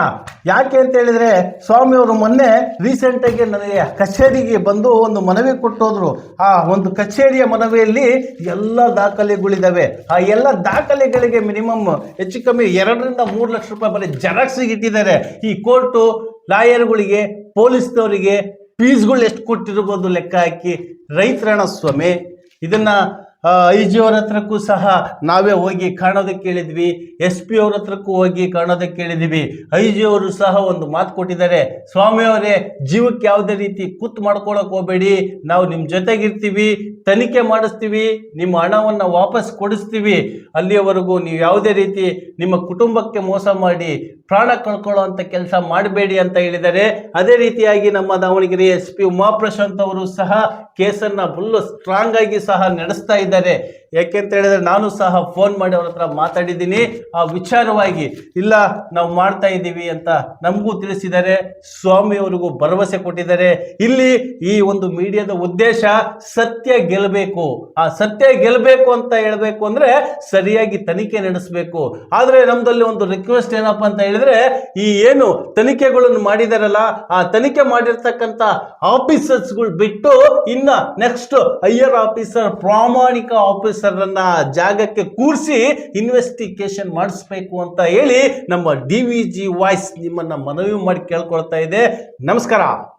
ಯಾಕೆ ಅಂತ ಹೇಳಿದ್ರೆ, ಸ್ವಾಮಿ ಅವರು ಮೊನ್ನೆ ರೀಸೆಂಟ್ ಆಗಿ ನನಗೆ ಕಚೇರಿಗೆ ಬಂದು ಒಂದು ಮನವಿ ಕೊಟ್ಟೋದ್ರು. ಆ ಒಂದು ಕಚೇರಿಯ ಮನವಿಯಲ್ಲಿ ಎಲ್ಲ ದಾಖಲೆಗಳಿದಾವೆ. ಆ ಎಲ್ಲ ದಾಖಲೆಗಳಿಗೆ ಮಿನಿಮಮ್ ಹೆಚ್ಚು ಕಮ್ಮಿ 2 ರಿಂದ 3 ಲಕ್ಷ ರೂಪಾಯಿ ಬರೀ ಜೆರಾಕ್ಸಿಗೆ ಇಟ್ಟಿದ್ದಾರೆ. ಈ ಕೋರ್ಟು ಲಾಯರ್ಗಳಿಗೆ, ಪೊಲೀಸ್ನವರಿಗೆ ಫೀಸ್ಗಳು ಎಷ್ಟು ಕೊಟ್ಟಿರ್ಬೋದು ಲೆಕ್ಕ ಹಾಕಿ. ರೈತರಣ ಸ್ವಾಮಿ ಇದನ್ನ IG ಅವ್ರ ಹತ್ರಕ್ಕೂ ಸಹ ನಾವೇ ಹೋಗಿ ಕಾಣೋದಕ್ಕೆ ಹೇಳಿದ್ವಿ, SP ಅವ್ರ ಹತ್ರಕ್ಕೂ ಹೋಗಿ ಕಾಣೋದಕ್ಕೆ ಹೇಳಿದ್ವಿ. IG ಅವರು ಸಹ ಒಂದು ಮಾತು ಕೊಟ್ಟಿದ್ದಾರೆ, ಸ್ವಾಮಿ ಅವರೇ ಜೀವಕ್ಕೆ ಯಾವುದೇ ರೀತಿ ಕೂತ್ ಮಾಡ್ಕೊಳಕ್ ಹೋಗ್ಬೇಡಿ, ನಾವು ನಿಮ್ಮ ಜೊತೆಗಿರ್ತೀವಿ, ತನಿಖೆ ಮಾಡಿಸ್ತೀವಿ, ನಿಮ್ಮ ಹಣವನ್ನು ವಾಪಸ್ ಕೊಡಿಸ್ತೀವಿ, ಅಲ್ಲಿಯವರೆಗೂ ನೀವು ಯಾವುದೇ ರೀತಿ ನಿಮ್ಮ ಕುಟುಂಬಕ್ಕೆ ಮೋಸ ಮಾಡಿ ಪ್ರಾಣ ಕಳ್ಕೊಳ್ಳುವಂತ ಕೆಲಸ ಮಾಡಬೇಡಿ ಅಂತ ಹೇಳಿದ್ದಾರೆ. ಅದೇ ರೀತಿಯಾಗಿ ನಮ್ಮ ದಾವಣಗೆರೆ SP ಉಮಾಪ್ರಶಾಂತ್ ಅವರು ಸಹ ಕೇಸನ್ನ ಫುಲ್ ಸ್ಟ್ರಾಂಗ್ ಆಗಿ ಸಹ ನಡೆಸ್ತಾ ಇದ್ದಾರೆ. ಯಾಕೆಂತ ಹೇಳಿದ್ರೆ ನಾನು ಸಹ ಫೋನ್ ಮಾಡಿ ಅವ್ರ ಹತ್ರ ಮಾತಾಡಿದ್ದೀನಿ. ಆ ವಿಚಾರವಾಗಿ ಇಲ್ಲ ನಾವು ಮಾಡ್ತಾ ಇದ್ದೀವಿ ಅಂತ ನಮಗೂ ತಿಳಿಸಿದ್ದಾರೆ. ಸ್ವಾಮಿ ಅವರಿಗೂ ಭರವಸೆ ಕೊಟ್ಟಿದ್ದಾರೆ. ಇಲ್ಲಿ ಈ ಒಂದು ಮೀಡಿಯಾದ ಉದ್ದೇಶ ಸತ್ಯ ಗೆಲ್ಲಬೇಕು. ಆ ಸತ್ಯ ಗೆಲ್ಲಬೇಕು ಅಂತ ಹೇಳ್ಬೇಕು ಅಂದ್ರೆ ಸರಿಯಾಗಿ ತನಿಖೆ ನಡೆಸಬೇಕು. ಆದ್ರೆ ನಮ್ದಲ್ಲಿ ಒಂದು ರಿಕ್ವೆಸ್ಟ್ ಏನಪ್ಪಾ ಅಂತ ಹೇಳಿದ್ರೆ, ಈ ಏನು ತನಿಖೆಗಳನ್ನು ಮಾಡಿದಾರಲ್ಲ, ಆ ತನಿಖೆ ಮಾಡಿರ್ತಕ್ಕಂಥ ಆಫೀಸರ್ಸ್ಗಳು ಬಿಟ್ಟು ಇನ್ನ ನೆಕ್ಸ್ಟ್ ಹೈಯರ್ ಆಫೀಸರ್, ಪ್ರಾಮಾಣಿಕ ಆಫೀಸರ್ ಅನ್ನ ಜಾಗಕ್ಕೆ ಕೂರಿಸಿ ಇನ್ವೆಸ್ಟಿಗೇಷನ್ ಮಾಡಿಸ್ಬೇಕು ಅಂತ ಹೇಳಿ ನಮ್ಮ DVG ವಾಯ್ಸ್ ನಿಮ್ಮನ್ನ ಮನವಿ ಮಾಡಿ ಕೇಳ್ಕೊಳ್ತಾ ಇದೆ. ನಮಸ್ಕಾರ.